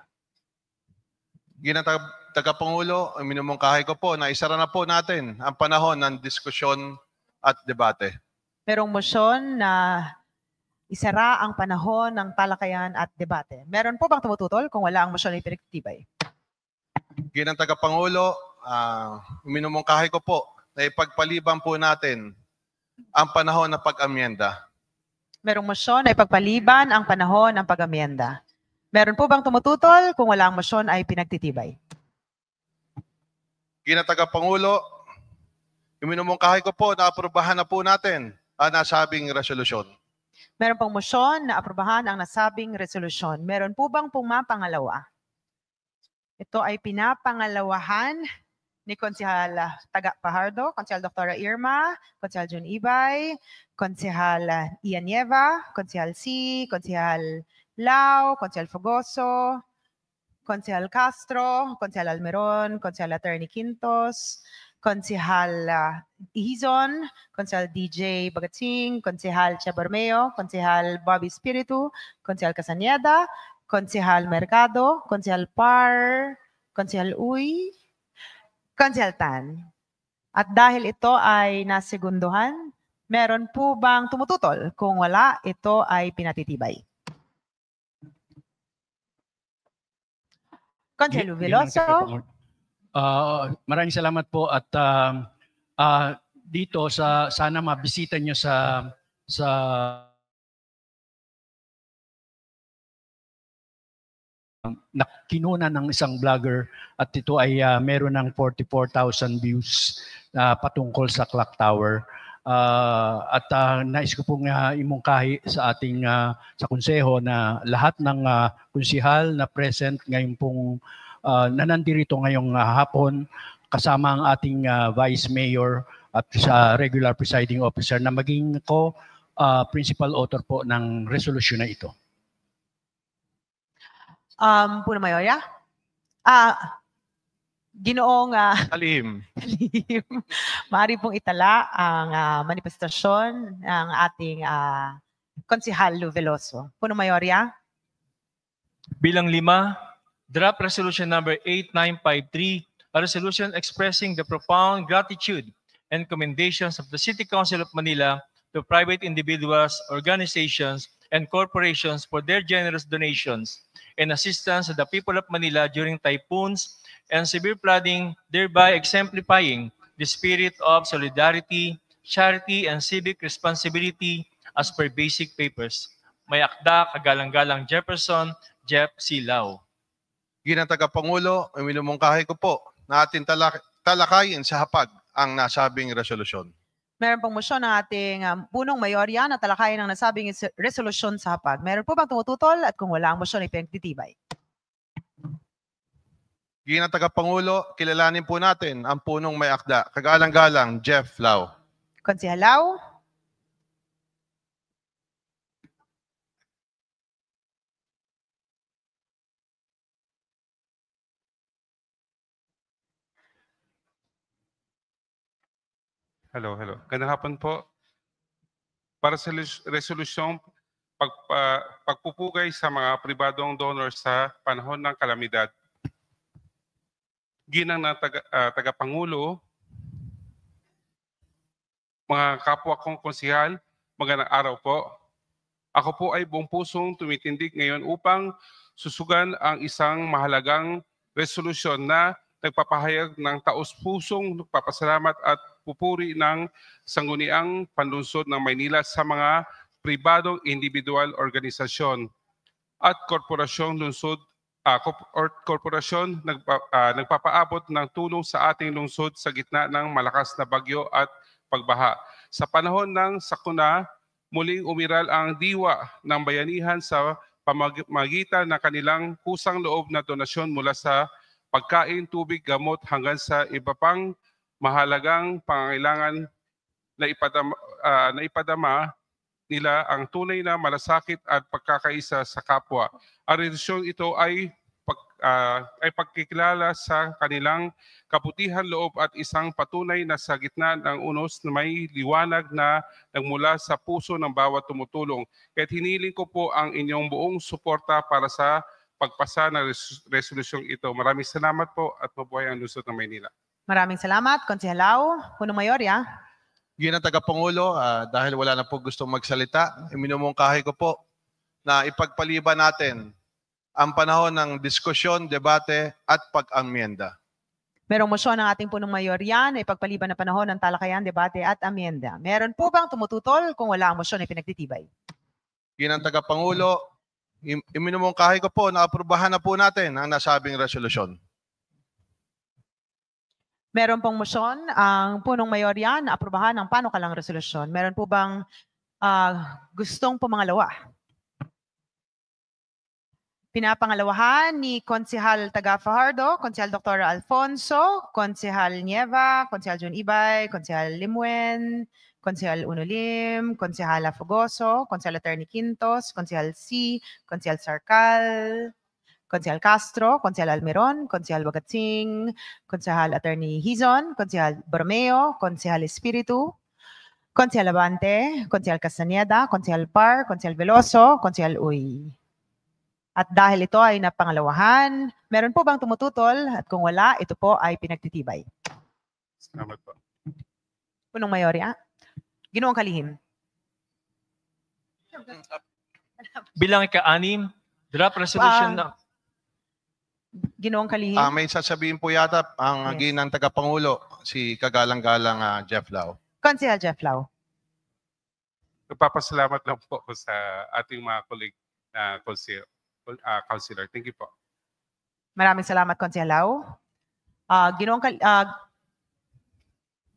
Ginang tagapangulo, minumungkahi ko po na isara na po natin ang panahon ng diskusyon at debate. Merong motion na isara ang panahon ng talakayan at debate. Meron po bang tumututol kung wala ang motion ay pinagtitibay? Ginang Tagapangulo, minumungkahi ko po na ipagpaliban po natin ang panahon ng pag-amyenda. Merong motion na ipagpaliban ang panahon ng pag-amyenda. Meron po bang tumututol kung wala ang motion ay pinagtitibay? Ginang Tagapangulo, minumungkahi ko po na aprubahan na po natin ang nasabing resolusyon. Meron pong motion na aprubahan ang nasabing resolusyon. Meron po bang pumapangalawa? Ito ay pinapangalawahan ni Konsehal Taga Pajardo, Konsehal Dr. Irma, Konsehal Jun Ibay, Konsehal Ian Nieva, Konsehal C, Konsehal Lau, Konsehal Fogoso, Konsehal Castro, Konsehal Almeron, Konsehal Attorney Quintos, Konsehal Ihizon, Konsehal DJ Bagatsing, Konsehal Chabarmeo, Konsehal Bobby Spiritu, Konsehal Casañeda, Konsehal Mercado, Konsehal Par, Konsehal Uy, Konsehal Tan. At dahil ito ay nasegunduhan, meron po bang tumututol? Kung wala, ito ay pinatitibay. Konsehal Veloso. Maraming salamat po at dito sana mabisita nyo sa nakinuna ng isang vlogger at ito ay meron ng 44,000 views patungkol sa Clock Tower. At nais ko pong imungkahi sa ating sa konseho na lahat ng konsehal na present ngayon pong nanandirito ngayong hapon kasama ang ating Vice Mayor at sa regular presiding officer na maging principal author po ng resolution na ito. Puna Mayoya? Ginoong Alim. maaari pong itala ang manifestasyon ng ating Konsehal Veloso. Puna Mayoya? Bilang 5, Draft Resolution Number 8953, a resolution expressing the profound gratitude and commendations of the City Council of Manila to private individuals, organizations, and corporations for their generous donations and assistance to the people of Manila during typhoons and severe flooding, thereby exemplifying the spirit of solidarity, charity, and civic responsibility as per basic papers. May akda, kagalang-galang Jefferson, Jeff C. Lau. Ginang Tagapangulo, minumungkahi ko po na ating talakayin sa hapag ang nasabing resolusyon. Meron pong motion ng ating punong mayorya na talakayin ang nasabing resolusyon sa hapag. Meron po bang tumututol at kung wala ang motion ay pinagtitibay? Ginang Tagapangulo, kilalanin po natin ang punong may akda. Kagalang-galang Jeff Lau. Konsehal Lau? Hello. Gandang hapon po. Para sa resolusyong pagpupugay sa mga pribadong donors sa panahon ng kalamidad. Ginang na Tagapangulo, mga kapwa kong konsehal, magandang araw po. Ako po ay buong pusong tumitindig ngayon upang susugan ang isang mahalagang resolusyon na nagpapahayag ng taos-pusong nagpapasalamat at pupuri ng sangguniang panlungsod ng Maynila sa mga pribadong individual organisasyon at korporasyong lungsod korporasyon nagpapaabot ng tulong sa ating lungsod sa gitna ng malakas na bagyo at pagbaha. Sa panahon ng sakuna, muling umiral ang diwa ng bayanihan sa pamamagitan ng kanilang kusang loob na donasyon mula sa pagkain, tubig, gamot hanggang sa iba pang mahalagang pangangailangan na ipadama nila ang tunay na malasakit at pagkakaisa sa kapwa. Ang resolusyon ito ay pagkikilala sa kanilang kabutihan loob at isang patunay na sa gitna ng unos na may liwanag na nagmula sa puso ng bawat tumutulong. Kaya't hiniling ko po ang inyong buong suporta para sa pagpasa ng resolusyong ito. Maraming salamat po at mabuhay ang lungsod ng Maynila. Maraming salamat, Konsehal Lau. Punong Mayorya? Ginang Tagapangulo, dahil wala na po gustong magsalita, iminumungkahi ko po na ipagpaliban natin ang panahon ng diskusyon, debate at pag-amyenda. Merong motion ng ating punong mayorya na ipagpaliban na panahon ng talakayan, debate at amyenda. Meron po bang tumututol kung wala ang motion ay pinagtitibay? Ginang Tagapangulo, iminumungkahi ko po na aprubahan na po natin ang nasabing resolusyon. Meron pong motion ang punong mayorya na aprubahan ang panukalang resolusyon. Meron po bang gustong pumangalawa? Pinapangalawahan ni Konsehal Taga Fajardo, Konsehal Dr. Alfonso, Konsehal Nieva, Konsehal Jun Ibay, Konsehal Limuen, Konsehal Unolim, Konsehal Fogoso, Konsehal Attorney Quintos, Konsehal C, Konsehal Sarcal, Konsehal Castro, Konsehal Almiron, Konsehal Bagatsing, Konsehal Attorney Hizon, Konsehal Borromeo, Konsehal Espiritu, Konsehal Abante, Konsehal Castaneda, Konsehal Par, Konsehal Veloso, Konsehal Uy. At dahil ito ay napangalawahan, meron po bang tumututol? At kung wala, ito po ay pinagtitibay. Salamat po. Punong Mayorya. Ginoong Kalihim. Bilang ika-anim, draft resolution na... Ginoong Kalihim. May sasabihin po yata ang Yes. Ginang Tagapangulo, si kagalang-galang Jeff Lau. Konsehal Jeff Lau. Nagpapasalamat lang po ako sa ating mga colleague na councilor. Thank you po. Maraming salamat, Konsehal Lau.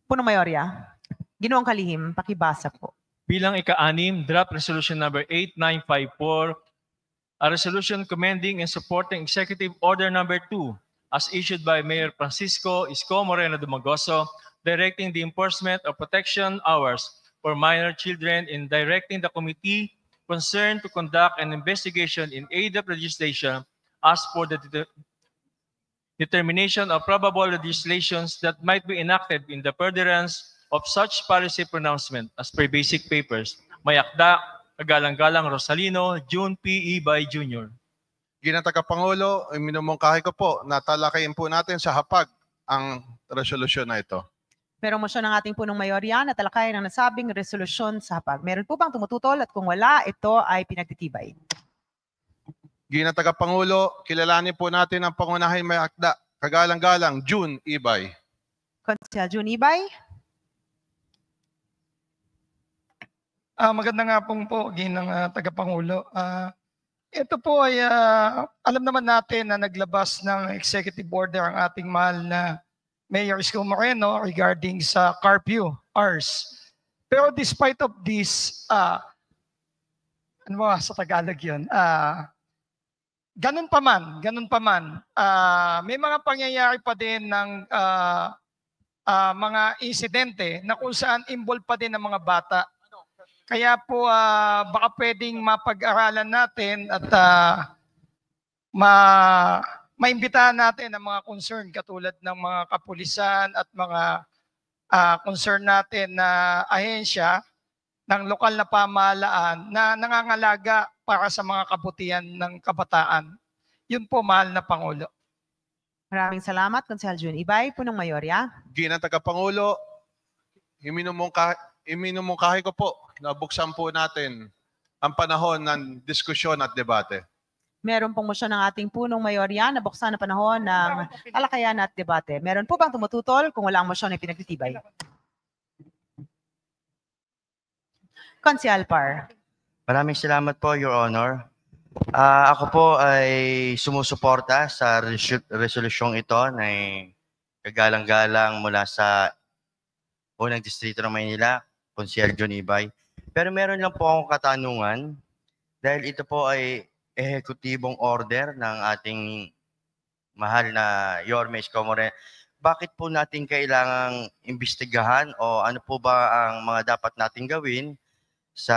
Punong Mayorya. Ginoong Kalihim, pakibasa po. Bilang ika-anim, draft resolution number 8954, a resolution commending and supporting Executive Order number 2 as issued by Mayor Francisco Isko Moreno Dumagoso, directing the enforcement of protection hours for minor children and directing the committee concerned to conduct an investigation in aid of legislation as for the determination of probable legislations that might be enacted in the furtherance of such policy pronouncement as per basic papers. May akda, Kagalang-galang Rosalino, June P. Ibay Jr. Ginang Tagapangulo, iminumungkahi ko po na talakayin po natin sa hapag ang resolusyon na ito. Merong motion ng ating punong mayorya na talakayan ang nasabing resolusyon sa hapag. Meron po bang tumututol? At kung wala, ito ay pinagtitibay. Ginang Tagapangulo, kilalanin po natin ang pangunahing may akda, Kagalang-galang June Ibay. Konsehal Jun Ibay. Maganda nga pong po, Ginang Tagapangulo. Ito po ay alam naman natin na naglabas ng executive order ang ating mahal na Mayor Isko Moreno regarding sa curfew hours. Pero despite of this, ano ba sa Tagalog yun? Ganun pa man, may mga pangyayari pa din ng mga insidente na kung saan involved pa din ng mga bata. Kaya po baka pwedeng mapag-aralan natin at maimbitahan natin ang mga concern katulad ng mga kapulisan at mga concern natin na ahensya ng lokal na pamahalaan na nangangalaga para sa mga kabutihan ng kabataan. Yun po, mahal na Pangulo. Maraming salamat, Konsehal Jun Ibay. Punong Mayorya. Ginang Tagapangulo, iminumungkahi ko po na buksan po natin ang panahon ng diskusyon at debate. Meron pong motion ng ating punong mayorya na buksan na panahon ng talakayan at debate. Meron po bang tumututol? Kung wala ang motion ay pinagtitibay. Konsehal Par. Maraming salamat po, Your Honor. Ako po ay sumusuporta sa resolusyong ito na kagalang-galang mula sa unang distrito ng Maynila, Konsehal Jun Ibay. Pero meron lang po akong katanungan dahil ito po ay ehekutibong order ng ating mahal na Yorme Isko Moreno. Bakit po natin kailangang imbestigahan o ano po ba ang mga dapat nating gawin sa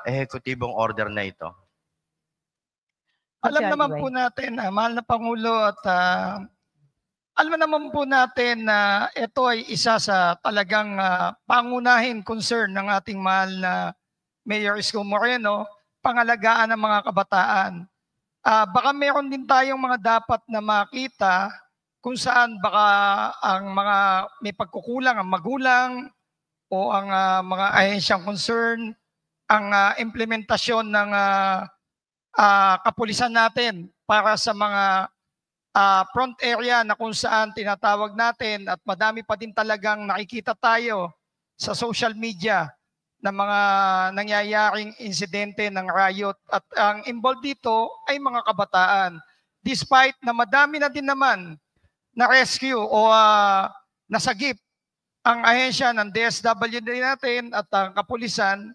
ehekutibong order na ito? Alam naman po natin, mahal na Pangulo, at alam naman po natin na ito ay isa sa talagang pangunahing concern ng ating mahal na Mayor Isko Moreno, pangalagaan ng mga kabataan. Baka meron din tayong mga dapat na makita kung saan baka ang mga may pagkukulang ang magulang o ang mga ahensyang concern ang implementasyon ng kapulisan natin para sa mga front area na kung saan tinatawag natin at madami pa din talagang nakikita tayo sa social media na mga nangyayaring insidente ng riot at ang involved dito ay mga kabataan. Despite na madami na din naman na rescue o nasagip ang ahensya ng DSWD natin at ang kapulisan,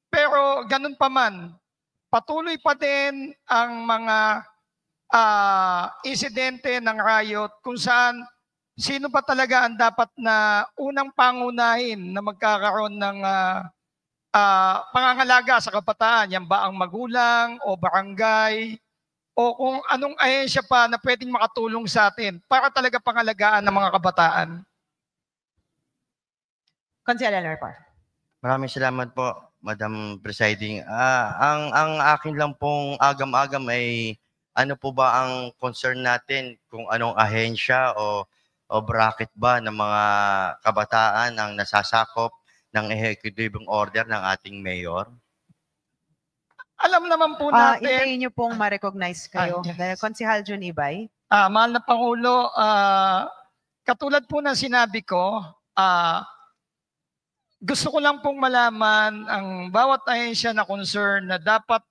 pero ganun pa man, patuloy pa din ang mga insidente ng riot kung saan sino ba talaga ang dapat na unang pangunahin na magkakaroon ng pangangalaga sa kabataan? Yan ba ang magulang o barangay o kung anong ahensya pa na pwedeng makatulong sa atin para talaga pangalagaan ng mga kabataan? Consel Elmer Par. Maraming salamat po, Madam Presiding. Ang akin lang pong agam-agam ay ano po ba ang concern natin kung anong ahensya o bracket ba ng mga kabataan ang nasasakop ng executive order ng ating mayor? Alam naman po natin. Hintayin niyo pong ma-recognize kayo. Yes. Konsehal Jun Ibay. Mahal na Pangulo, katulad po ng sinabi ko, gusto ko lang pong malaman ang bawat ahensya na concern na dapat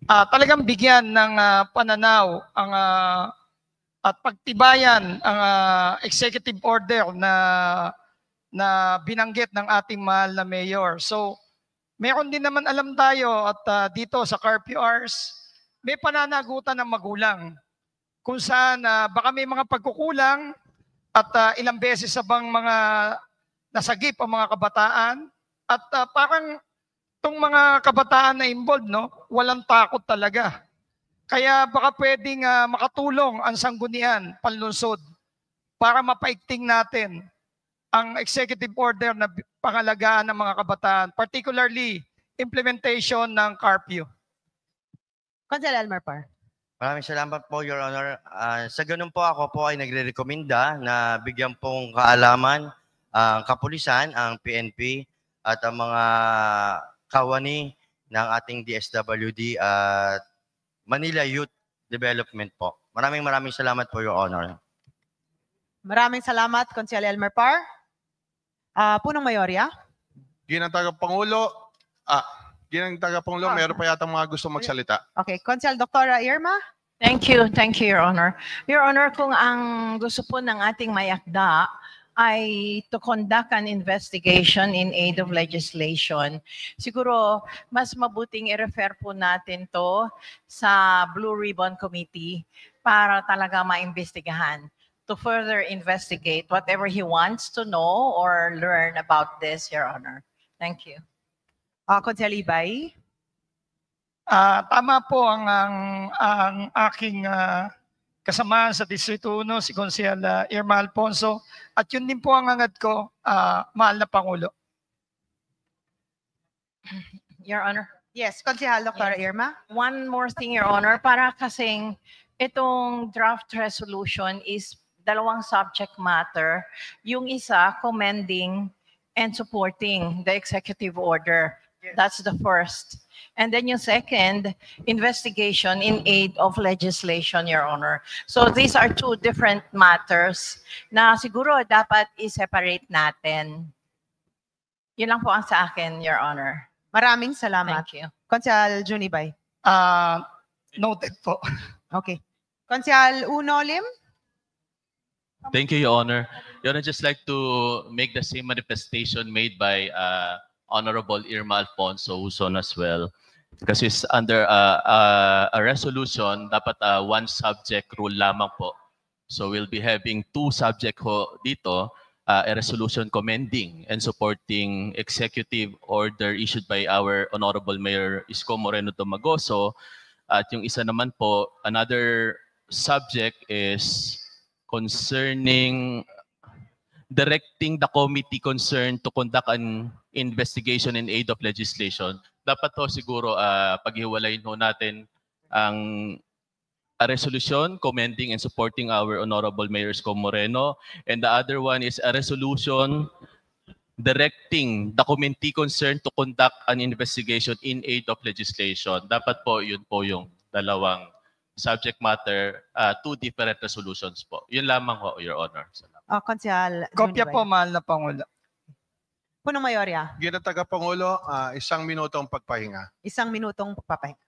talagang bigyan ng pananaw ang at pagtibayan ang executive order na binanggit ng ating mahal na mayor. So, meron din naman alam tayo at dito sa curfew hours, may pananagutan ng magulang kung saan baka may mga pagkukulang at ilang beses sa bang mga nasagip ang mga kabataan at parang itong mga kabataan na involved, no, walang takot talaga. Kaya baka pwedeng makatulong ang sanggunian, panlunsod, para mapaigting natin ang executive order na pangalagaan ng mga kabataan, particularly implementation ng curfew. Consel Elmer Par. Maraming salamat po, Your Honor. Sa ganun po, ako po ay nagre-recommenda na bigyan pong kaalaman ang kapulisan, ang PNP, at ang mga kawani ng ating DSWD at Manila Youth Development po. Maraming salamat po, Your Honor. Maraming salamat, Consel Elmer Par. Punong Mayorya. Ginang tagapangulo, meron pa yata mga gusto magsalita. Okay, Consel Dr. Irma. Thank you, Your Honor. Your Honor, kung ang gusto po ng ating mayakda ay to conduct an investigation in aid of legislation, siguro mas mabuting i-refer po natin to sa Blue Ribbon Committee para talaga maimbestigahan, to further investigate whatever he wants to know or learn about this, Your Honor. Thank you. Consel Ibay. Tama po ang aking kasamahan sa Distrito 1, si Consel Irma Alfonso. At yun din po ang hangad ko, mahal na Pangulo. Your Honor. Yes, Consehal Dr. Irma. One more thing, Your Honor. Para kasing itong draft resolution is dalawang subject matter. Yung isa, commending and supporting the executive order. That's the first. And then yung second, investigation in aid of legislation, Your Honor. So these are two different matters na siguro dapat i-separate natin. Yun lang po ang sa akin, Your Honor. Maraming salamat. Thank you. Consehal Junibay. Noted po. Okay. Consehal Uno Lim. Thank you, Your Honor. Your Honor, I'd just like to make the same manifestation made by Honorable Irma Alfonso Uson as well. Kasi under a resolution, dapat one subject rule lamang po. So we'll be having two subject ho dito, a resolution commending and supporting executive order issued by our Honorable Mayor Isko Moreno Domagoso. At yung isa naman po, another subject is concerning directing the committee concerned to conduct an investigation in aid of legislation. Dapat to siguro paghiwalayin ho natin ang a resolution commending and supporting our Honorable Mayor Isko Moreno, and the other one is a resolution directing the committee concerned to conduct an investigation in aid of legislation. Dapat po, yun po yung dalawang subject matter, two different resolutions po. Yun lamang po, Your Honor. Konsehal Kopya Junibay. po, mahal na Pangulo. Punong Mayorya, Ginang Tagapangulo, 1 minutong pagpahinga. 1 minutong papahinga.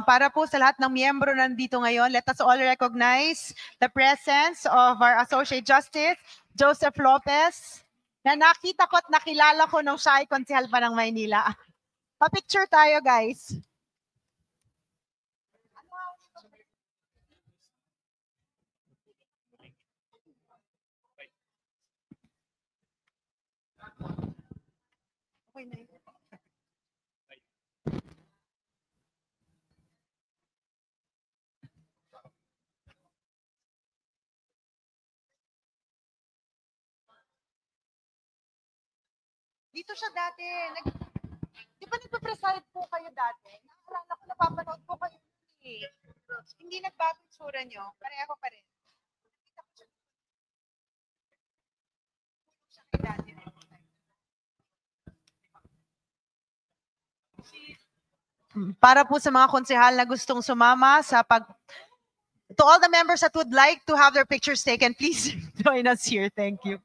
Para po sa lahat ng miyembro nandito ngayon, let us all recognize the presence of our Associate Justice, Joseph Lopez, na nakita ko at nakilala ko nung siya ay konsehal pa ng Maynila. Pa-picture tayo, guys. Okay na yun. Dito siya dati. Di ba nagpa-preside po kayo dati? Nakarala ko, napapanood po kayo. Hindi nagbago yung sura nyo. Pareho pa rin. Nakita ko siya. Siya kayo dati. Para po sa mga konsehal na gustong sumama sa to all the members that would like to have their pictures taken, please join us here. Thank you.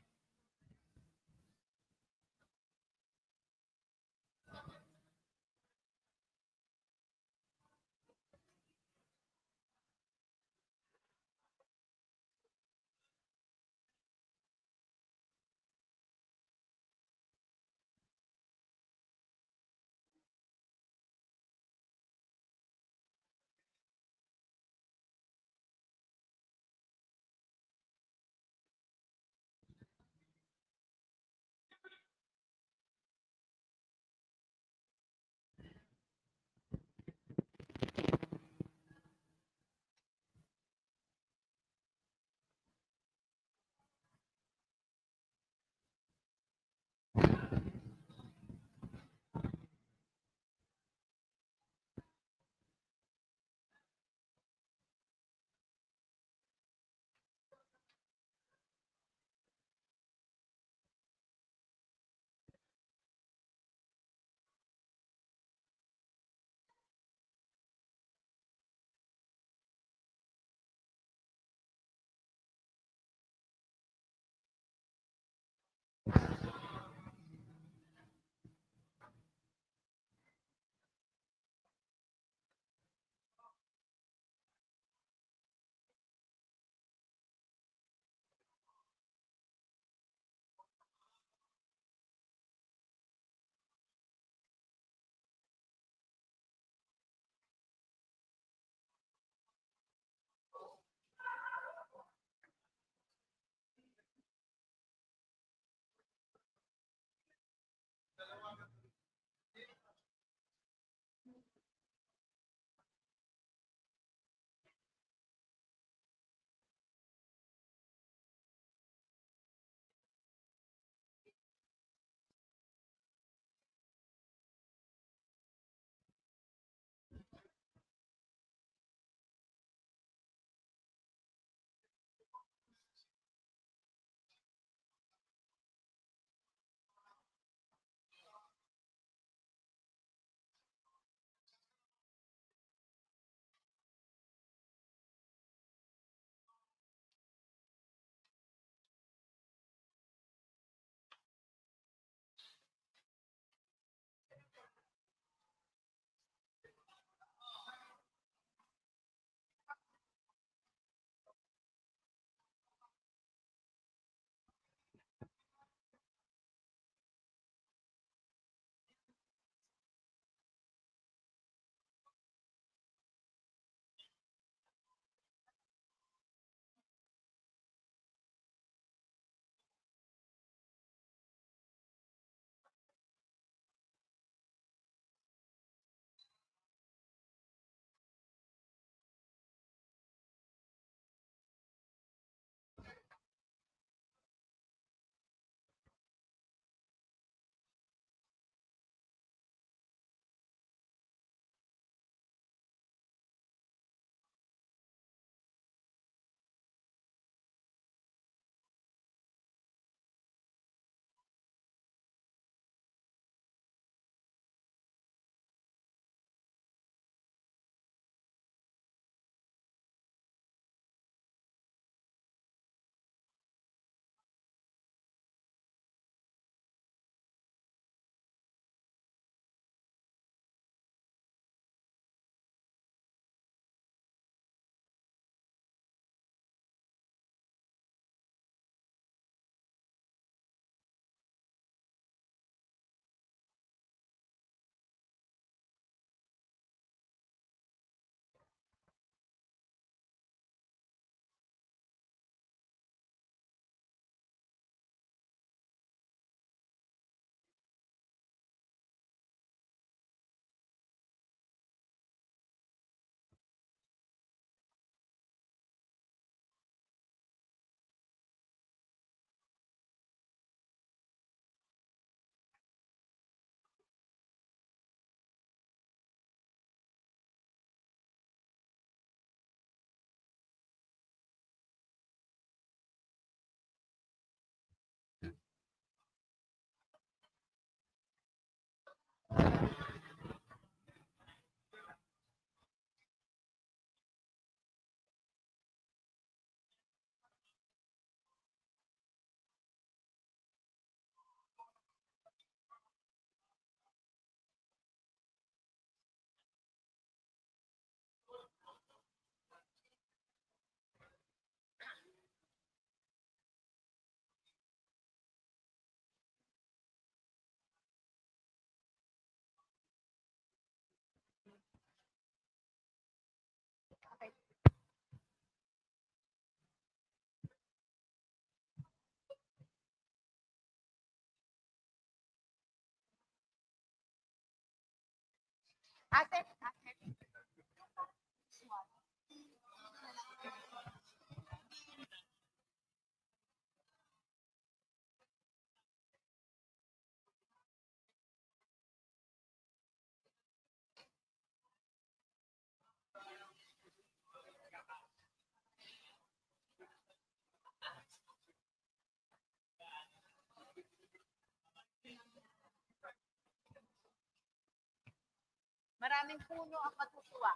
Maraming puno ang matutuwa.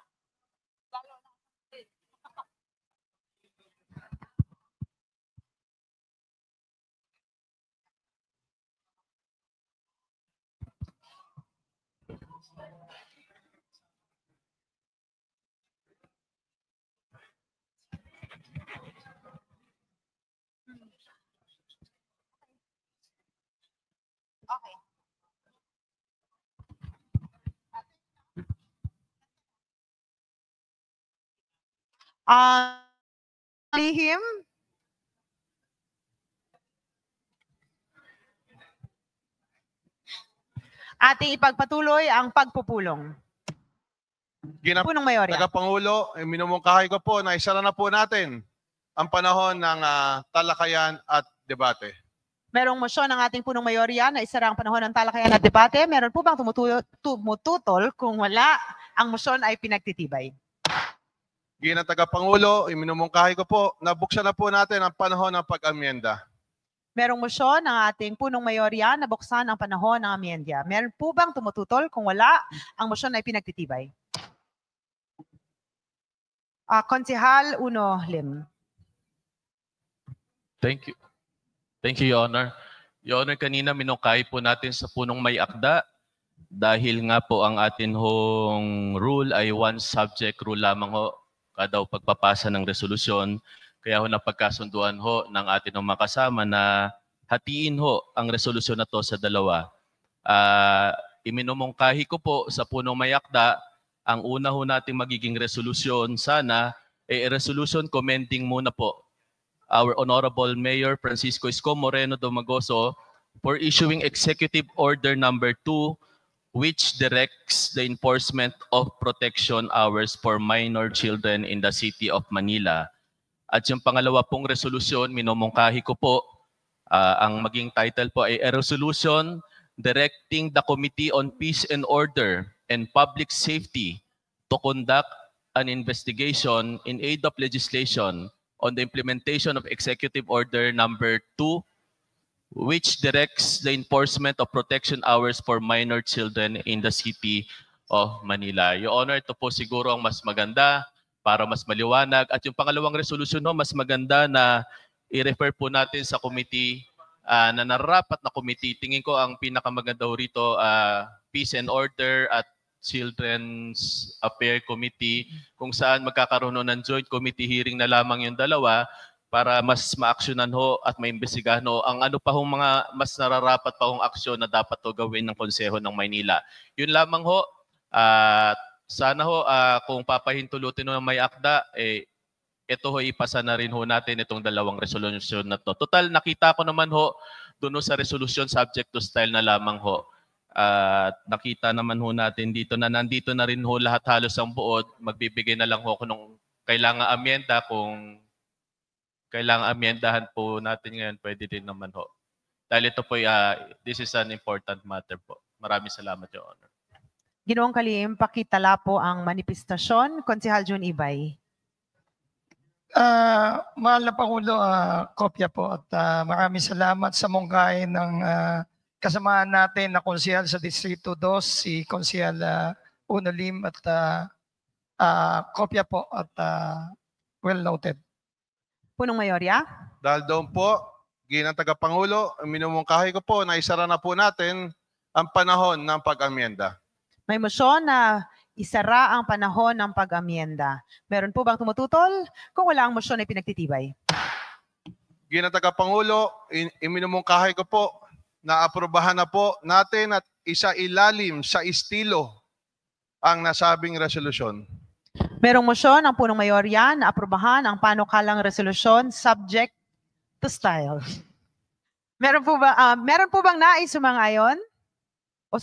Lalo na okay. Lihim. Ating ipagpatuloy ang pagpupulong. Punong Mayorya. Tagapangulo, minumungkahi ko po na isara na po natin ang panahon ng talakayan at debate. Merong motion ng ating punong mayorya na isara ang panahon ng talakayan at debate. Meron po bang tumututol? Kung wala, ang motion ay pinagtitibay. Ginang Tagapangulo, minumungkahi ko po na buksan na po natin ang panahon ng pag-amyenda. Merong motion ng ating punong mayorya na buksan ang panahon ng amyenda. Meron po bang tumututol? Kung wala, ang motion ay pinagtitibay. Konsehal Uno Lim. Thank you. Thank you, Your Honor. Your Honor, kanina minungkahi po natin sa punong may akda dahil nga po ang atin hong rule ay one subject rule lamang ho kada pagpapasa ng resolusyon. Kaya ho napagkasunduan ho ng atin ng makasama na hatiin ho ang resolusyon na to sa dalawa. Iminumungkahi ko po sa punong may akda, ang una ho nating magiging resolusyon sana resolution commending muna po our Honorable Mayor Francisco Isko Moreno Domagoso for issuing Executive Order Number 2 which directs the enforcement of protection hours for minor children in the city of Manila. At yung pangalawa pong resolusyon, minumungkahi ko po, ang maging title po ay A Resolution Directing the Committee on Peace and Order and Public Safety to conduct an investigation in aid of legislation on the implementation of Executive Order Number 2 which directs the enforcement of protection hours for minor children in the city of Manila. Your Honor, ito po siguro ang mas maganda para mas maliwanag. At yung pangalawang resolusyon, mas maganda na i-refer po natin sa committee na nararapat na committee. Tingin ko ang pinakamaganda ho rito, Peace and Order at Children's Affairs Committee, kung saan magkakaroon ng joint committee hearing na lamang yung dalawa para mas ma-aksyonan ho at maimbestigahan ho ang ano pa hong mga mas nararapat pa hong aksyon na dapat ho gawin ng Konseho ng Maynila. Yun lamang ho. Sana ho kung papahintulutin ho ng may akda, ito ho ipasa na rin ho natin itong dalawang resolusyon na to. Total, nakita ko naman ho doon sa resolusyon subject to style na lamang ho. Nakita naman ho natin dito na nandito na rin ho lahat halos ang buod. Magbibigay na lang ho kung nung kailangan amyenda, kung kailangan amyendahan po natin ngayon, pwede din naman ho. Dahil ito po, this is an important matter po. Maraming salamat, Your Honor. Ginoong Kalim, pakitala po ang manifestasyon. Konsehal Jun Ibay. Mahal na Pangulo, kopya po at maraming salamat sa mungkahi ng kasamahan natin na konsehal sa Distrito 2, si Konsehal Uno Lim at kopya po at well noted. Punong Mayorya. Dahil doon po, Ginang Tagapangulo, minumungkahi ko po na isara na po natin ang panahon ng pag-amyenda. May motion na isara ang panahon ng pag-amyenda. Meron po bang tumututol? Kung wala, ang motion ay pinagtitibay. Ginang Tagapangulo, iminumungkahi ko po na aprobahan na po natin at isa ilalim sa estilo ang nasabing resolusyon. Merong motion ng punong mayorya na aprobahan ang panukalang resolusyon subject to style. Meron po bang nais sumang-ayon? O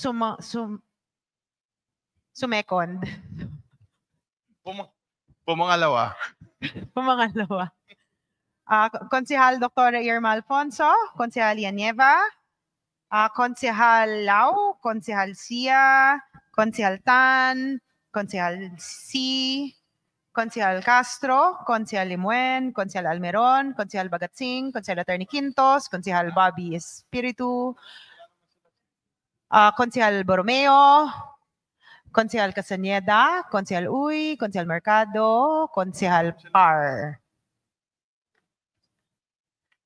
Sumekond. Pumangalawa. Pumangalawa. Konsehal Dr. Irma Alfonso, Konsehal Yanieva, Konsehal Lau, Konsehal Sia, Konsehal Tan, Konsehal C, Konsehal Castro, Konsehal Limuen, Konsehal Almeron, Konsehal Bagatsing, Konsehal Attorney Quintos, Konsehal Bobby Espiritu, Konsehal Borromeo, Konsehal Casaneda, Konsehal Uy, Konsehal Mercado, Konsehal Par.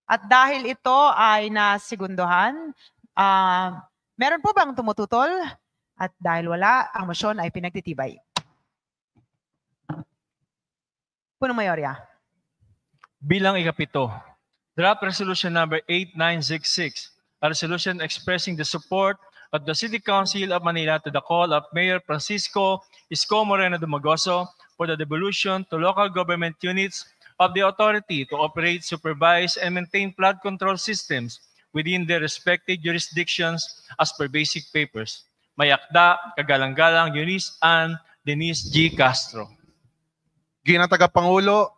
At dahil ito ay nasegundohan, meron po bang tumututol? At dahil wala, ang motion ay pinagtitibay. Punong Mayorya. Bilang ikapito, Draft Resolution Number 8966, a resolution expressing the support of the City Council of Manila to the call of Mayor Francisco Isko Moreno Dumagoso for the devolution to local government units of the authority to operate, supervise, and maintain flood control systems within their respective jurisdictions as per basic papers. May akda, kagalang-galang Eunice Ann Denise G. Castro. Ginang Tagapangulo,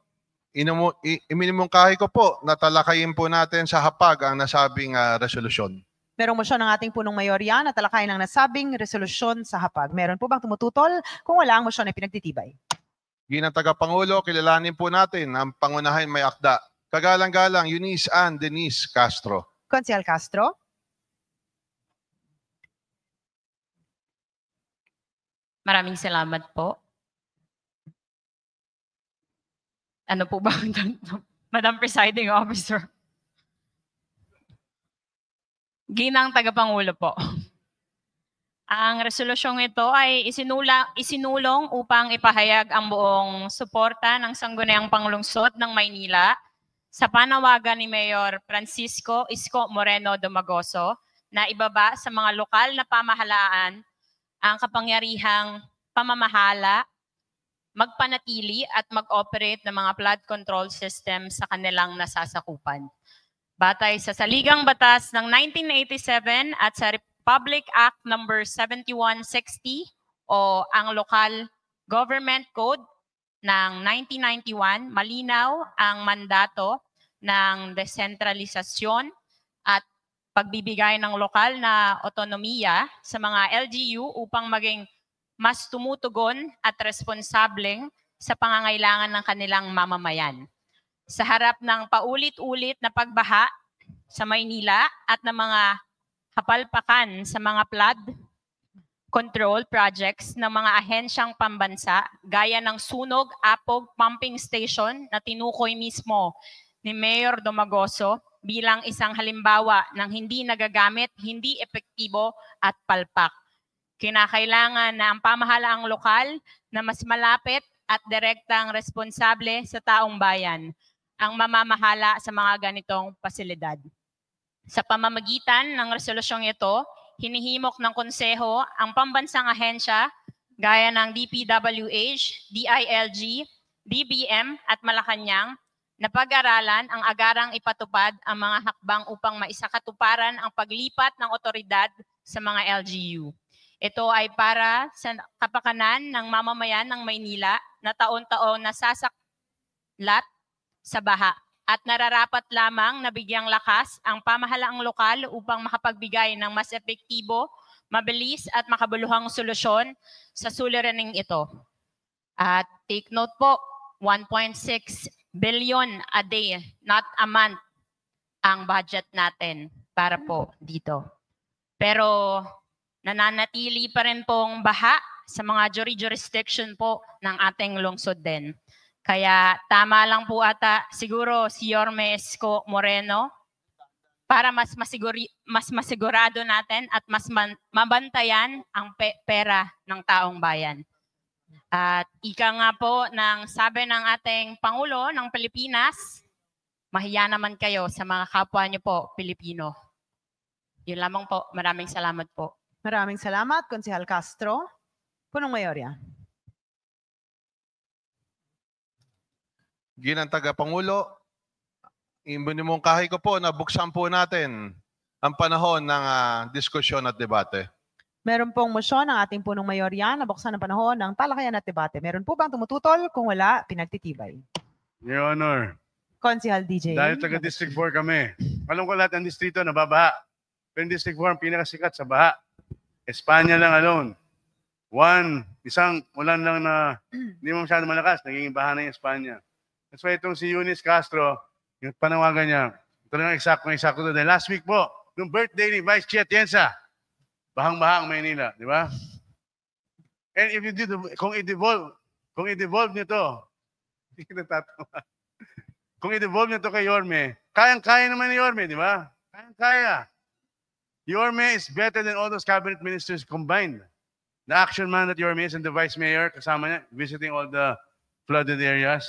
iminimungkahi ko po na talakayin po natin sa hapag ang nasabing resolusyon. Merong motion ng ating punong mayorya na talakayin ang nasabing resolusyon sa hapag. Meron po bang tumututol? Kung wala, ang motion ay pinagtitibay. Ginang Tagapangulo, kilalanin po natin ang pangunahin may akda. Kagalang-galang Eunice Ann Denise Castro. Konsehal Castro. Maraming salamat po. Ano po ba, Madam Presiding Officer? Ginang Tagapangulo po. Ang resolusyong ito ay isinulong upang ipahayag ang buong suporta ng Sangguniang Panglungsod ng Maynila sa panawagan ni Mayor Francisco Isko Moreno Dumagoso na ibaba sa mga lokal na pamahalaan ang kapangyarihang pamamahala, magpanatili at mag-operate ng mga flood control system sa kanilang nasasakupan. Batay sa Saligang Batas ng 1987 at sa Republic Act No. 7160 o ang Local Government Code ng 1991, malinaw ang mandato ng desentralisasyon at pagbibigay ng lokal na otonomiya sa mga LGU upang maging mas tumutugon at responsableng sa pangangailangan ng kanilang mamamayan. Sa harap ng paulit-ulit na pagbaha sa Maynila at ng mga kapalpakan sa mga flood control projects ng mga ahensyang pambansa gaya ng Sunog Apog Pumping Station na tinukoy mismo ni Mayor Dumagoso bilang isang halimbawa ng hindi nagagamit, hindi epektibo at palpak. Kinakailangan na ang pamahalaang lokal na mas malapit at direktang responsable sa taong bayan ang mamamahala sa mga ganitong pasilidad. Sa pamamagitan ng resolusyong ito, hinihimok ng konseho ang pambansang ahensya gaya ng DPWH, DILG, DBM at Malacanang na pag-aralan ang agarang ipatupad ang mga hakbang upang maisakatuparan ang paglipat ng otoridad sa mga LGU. Ito ay para sa kapakanan ng mamamayan ng Maynila na taon-taon nasasaklat sa baha at nararapat lamang na bigyang lakas ang pamahalaang lokal upang makapagbigay ng mas epektibo, mabilis at makabuluhang solusyon sa suliraning ito. At take note po, 1.6 billion a day, not a month, ang budget natin para po dito. Pero nananatili pa rin pong baha sa mga jurisdiction po ng ating lungsod din. Kaya tama lang po ata siguro si Yorme Isko Moreno para mas masigurado natin at mas mabantayan ang pera ng taong bayan. At ika nga po ng sabi ng ating Pangulo ng Pilipinas, mahiya naman kayo sa mga kapwa niyo po, Pilipino. Yun lamang po. Maraming salamat po. Maraming salamat, Konsehal Castro. Punong Mayorya. Ginang Tagapangulo, iminimungkahi ko po na buksan po natin ang panahon ng diskusyon at debate. Meron pong motion ng ating punong mayorya na buksan ang panahon ng talakayan at debate. Meron po bang tumututol? Kung wala, pinagtitibay. Your Honor, Consihal DJ. dahil taga District 4 kami, alam ko lahat ng distrito nababaha. Pero yung District 4 ang pinakasikat sa baha. Espanya lang alone. Isang ulan lang na hindi mo masyado malakas, naging baha na yung Espanya. That's why itong si Eunice Castro, yung panawagan niya, ito lang eksakto to. Dahil last week po, nung birthday ni Vice Chair Atienza, bahang-baha ang Maynila, di ba? And if you did, kung i-devolve nyo to, hindi ka natatawa. Kung i-devolve nyo to kay Yorme, kayang-kaya naman ni Yorme, di ba? Kayang-kaya. Yorme is better than all those cabinet ministers combined. The action man that Yorme is and the vice mayor, kasama niya, visiting all the flooded areas.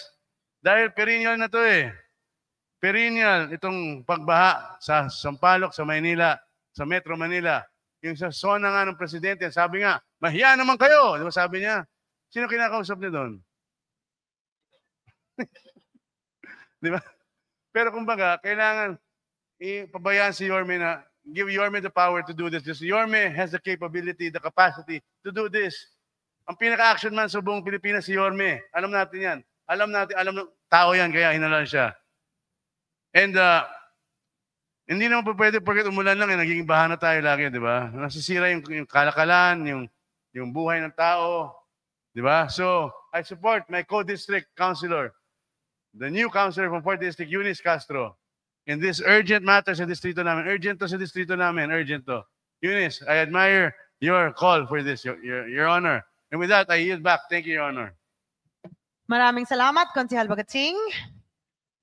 Dahil perennial na to eh. Perennial, itong pagbaha sa Sampaloc, sa Maynila, sa Metro Manila. Yung sa zona nga ng presidente, sabi nga, mahiya naman kayo. Di ba sabi niya? Sino kinakausap niya doon? Di ba? Pero kumbaga, kailangan ipabayaan si Yorme na give Yorme the power to do this. Just Yorme has the capability, the capacity to do this. Ang pinaka-action man sa buong Pilipinas si Yorme. Alam natin yan. Alam ng tao yan, kaya hinalan siya. And hindi naman po pwede porket umulan lang, nagiging baha na tayo lagi, di ba? Nasisira yung kalakalan, yung buhay ng tao, di ba? So, I support my co-district councilor, the new councilor from 4th District, Eunice Castro, in this urgent matter sa distrito namin. Urgent to sa distrito namin, urgent to. Eunice, I admire your call for this, your honor. And with that, I yield back. Thank you, Your Honor. Maraming salamat, Consihal Bagatsing.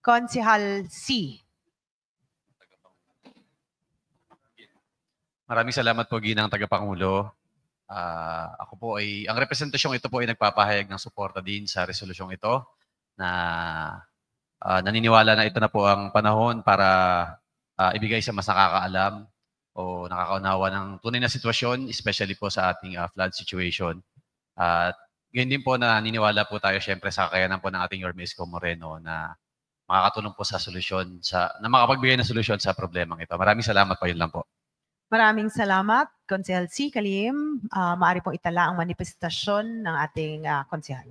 Consihal C. Maraming salamat po, Ginang Tagapangulo. Ako po ay, ang representasyong ito po ay nagpapahayag ng suporta din sa resolusyong ito na naniniwala na ito na po ang panahon para ibigay sa mas nakakaalam o nakakaunawa ng tunay na sitwasyon, especially po sa ating flood situation. At ganyan din po na naniniwala po tayo syempre sa kakayanan po ng ating Yorme Isko Moreno na makakatulong po sa solusyon, na makapagbigay ng solusyon sa problemang ito. Maraming salamat po, yun lang po. Maraming salamat, Consihal C. Kalim. Maaari pong itala ang manifestasyon ng ating konsihal.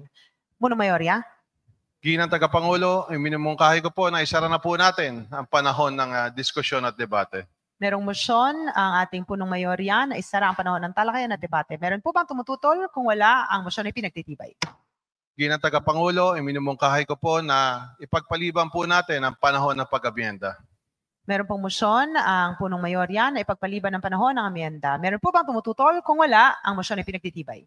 Punong Mayorya. Ginang Tagapangulo, minumungkahi ko po na isara na po natin ang panahon ng diskusyon at debate. Merong motion ang ating punong mayorya na isara ang panahon ng talakayan at debate. Meron po bang tumututol? Kung wala, ang motion ay pinagtitibay. Ginang Tagapangulo, minumungkahi ko po na ipagpaliban po natin ang panahon ng pag-abyenda. Meron pong motion ang punong mayorya na ipagpaliban ng panahon ng amyenda. Meron po bang tumututol? Kung wala, ang motion ay pinagtitibay.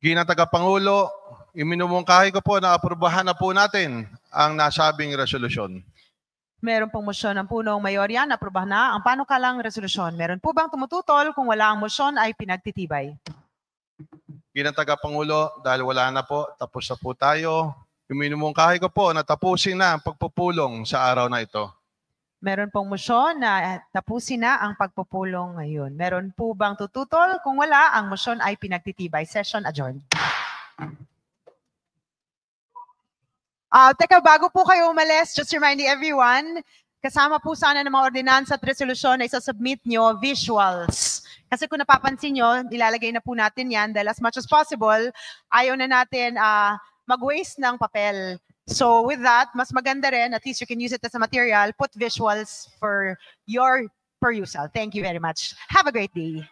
Ginang Tagapangulo, iminumungkahi ko po na aprubahan na po natin ang nasabing resolusyon. Meron pong motion ng punong mayorya na aprubahan na ang panukalang resolusyon. Meron po bang tumututol? Kung wala, ang motion ay pinagtitibay. Ginang Tagapangulo, dahil wala na po, tapos na po tayo. Iminumungkahi ko po na tapusin na ang pagpupulong sa araw na ito. Meron pong motion na tapusin na ang pagpupulong ngayon. Meron po bang tututol? Kung wala, ang motion ay pinagtitibay. Session adjourned. Teka, bago po kayo umalis, just reminding everyone, kasama po sana ng mga ordinansa at resolusyon na isasubmit nyo visuals. Kasi kung napapansin nyo, ilalagay na po natin yan dahil as much as possible, ayaw na natin mag-waste ng papel. So with that, mas maganda rin, at least you can use it as a material, put visuals for your perusal. Thank you very much. Have a great day.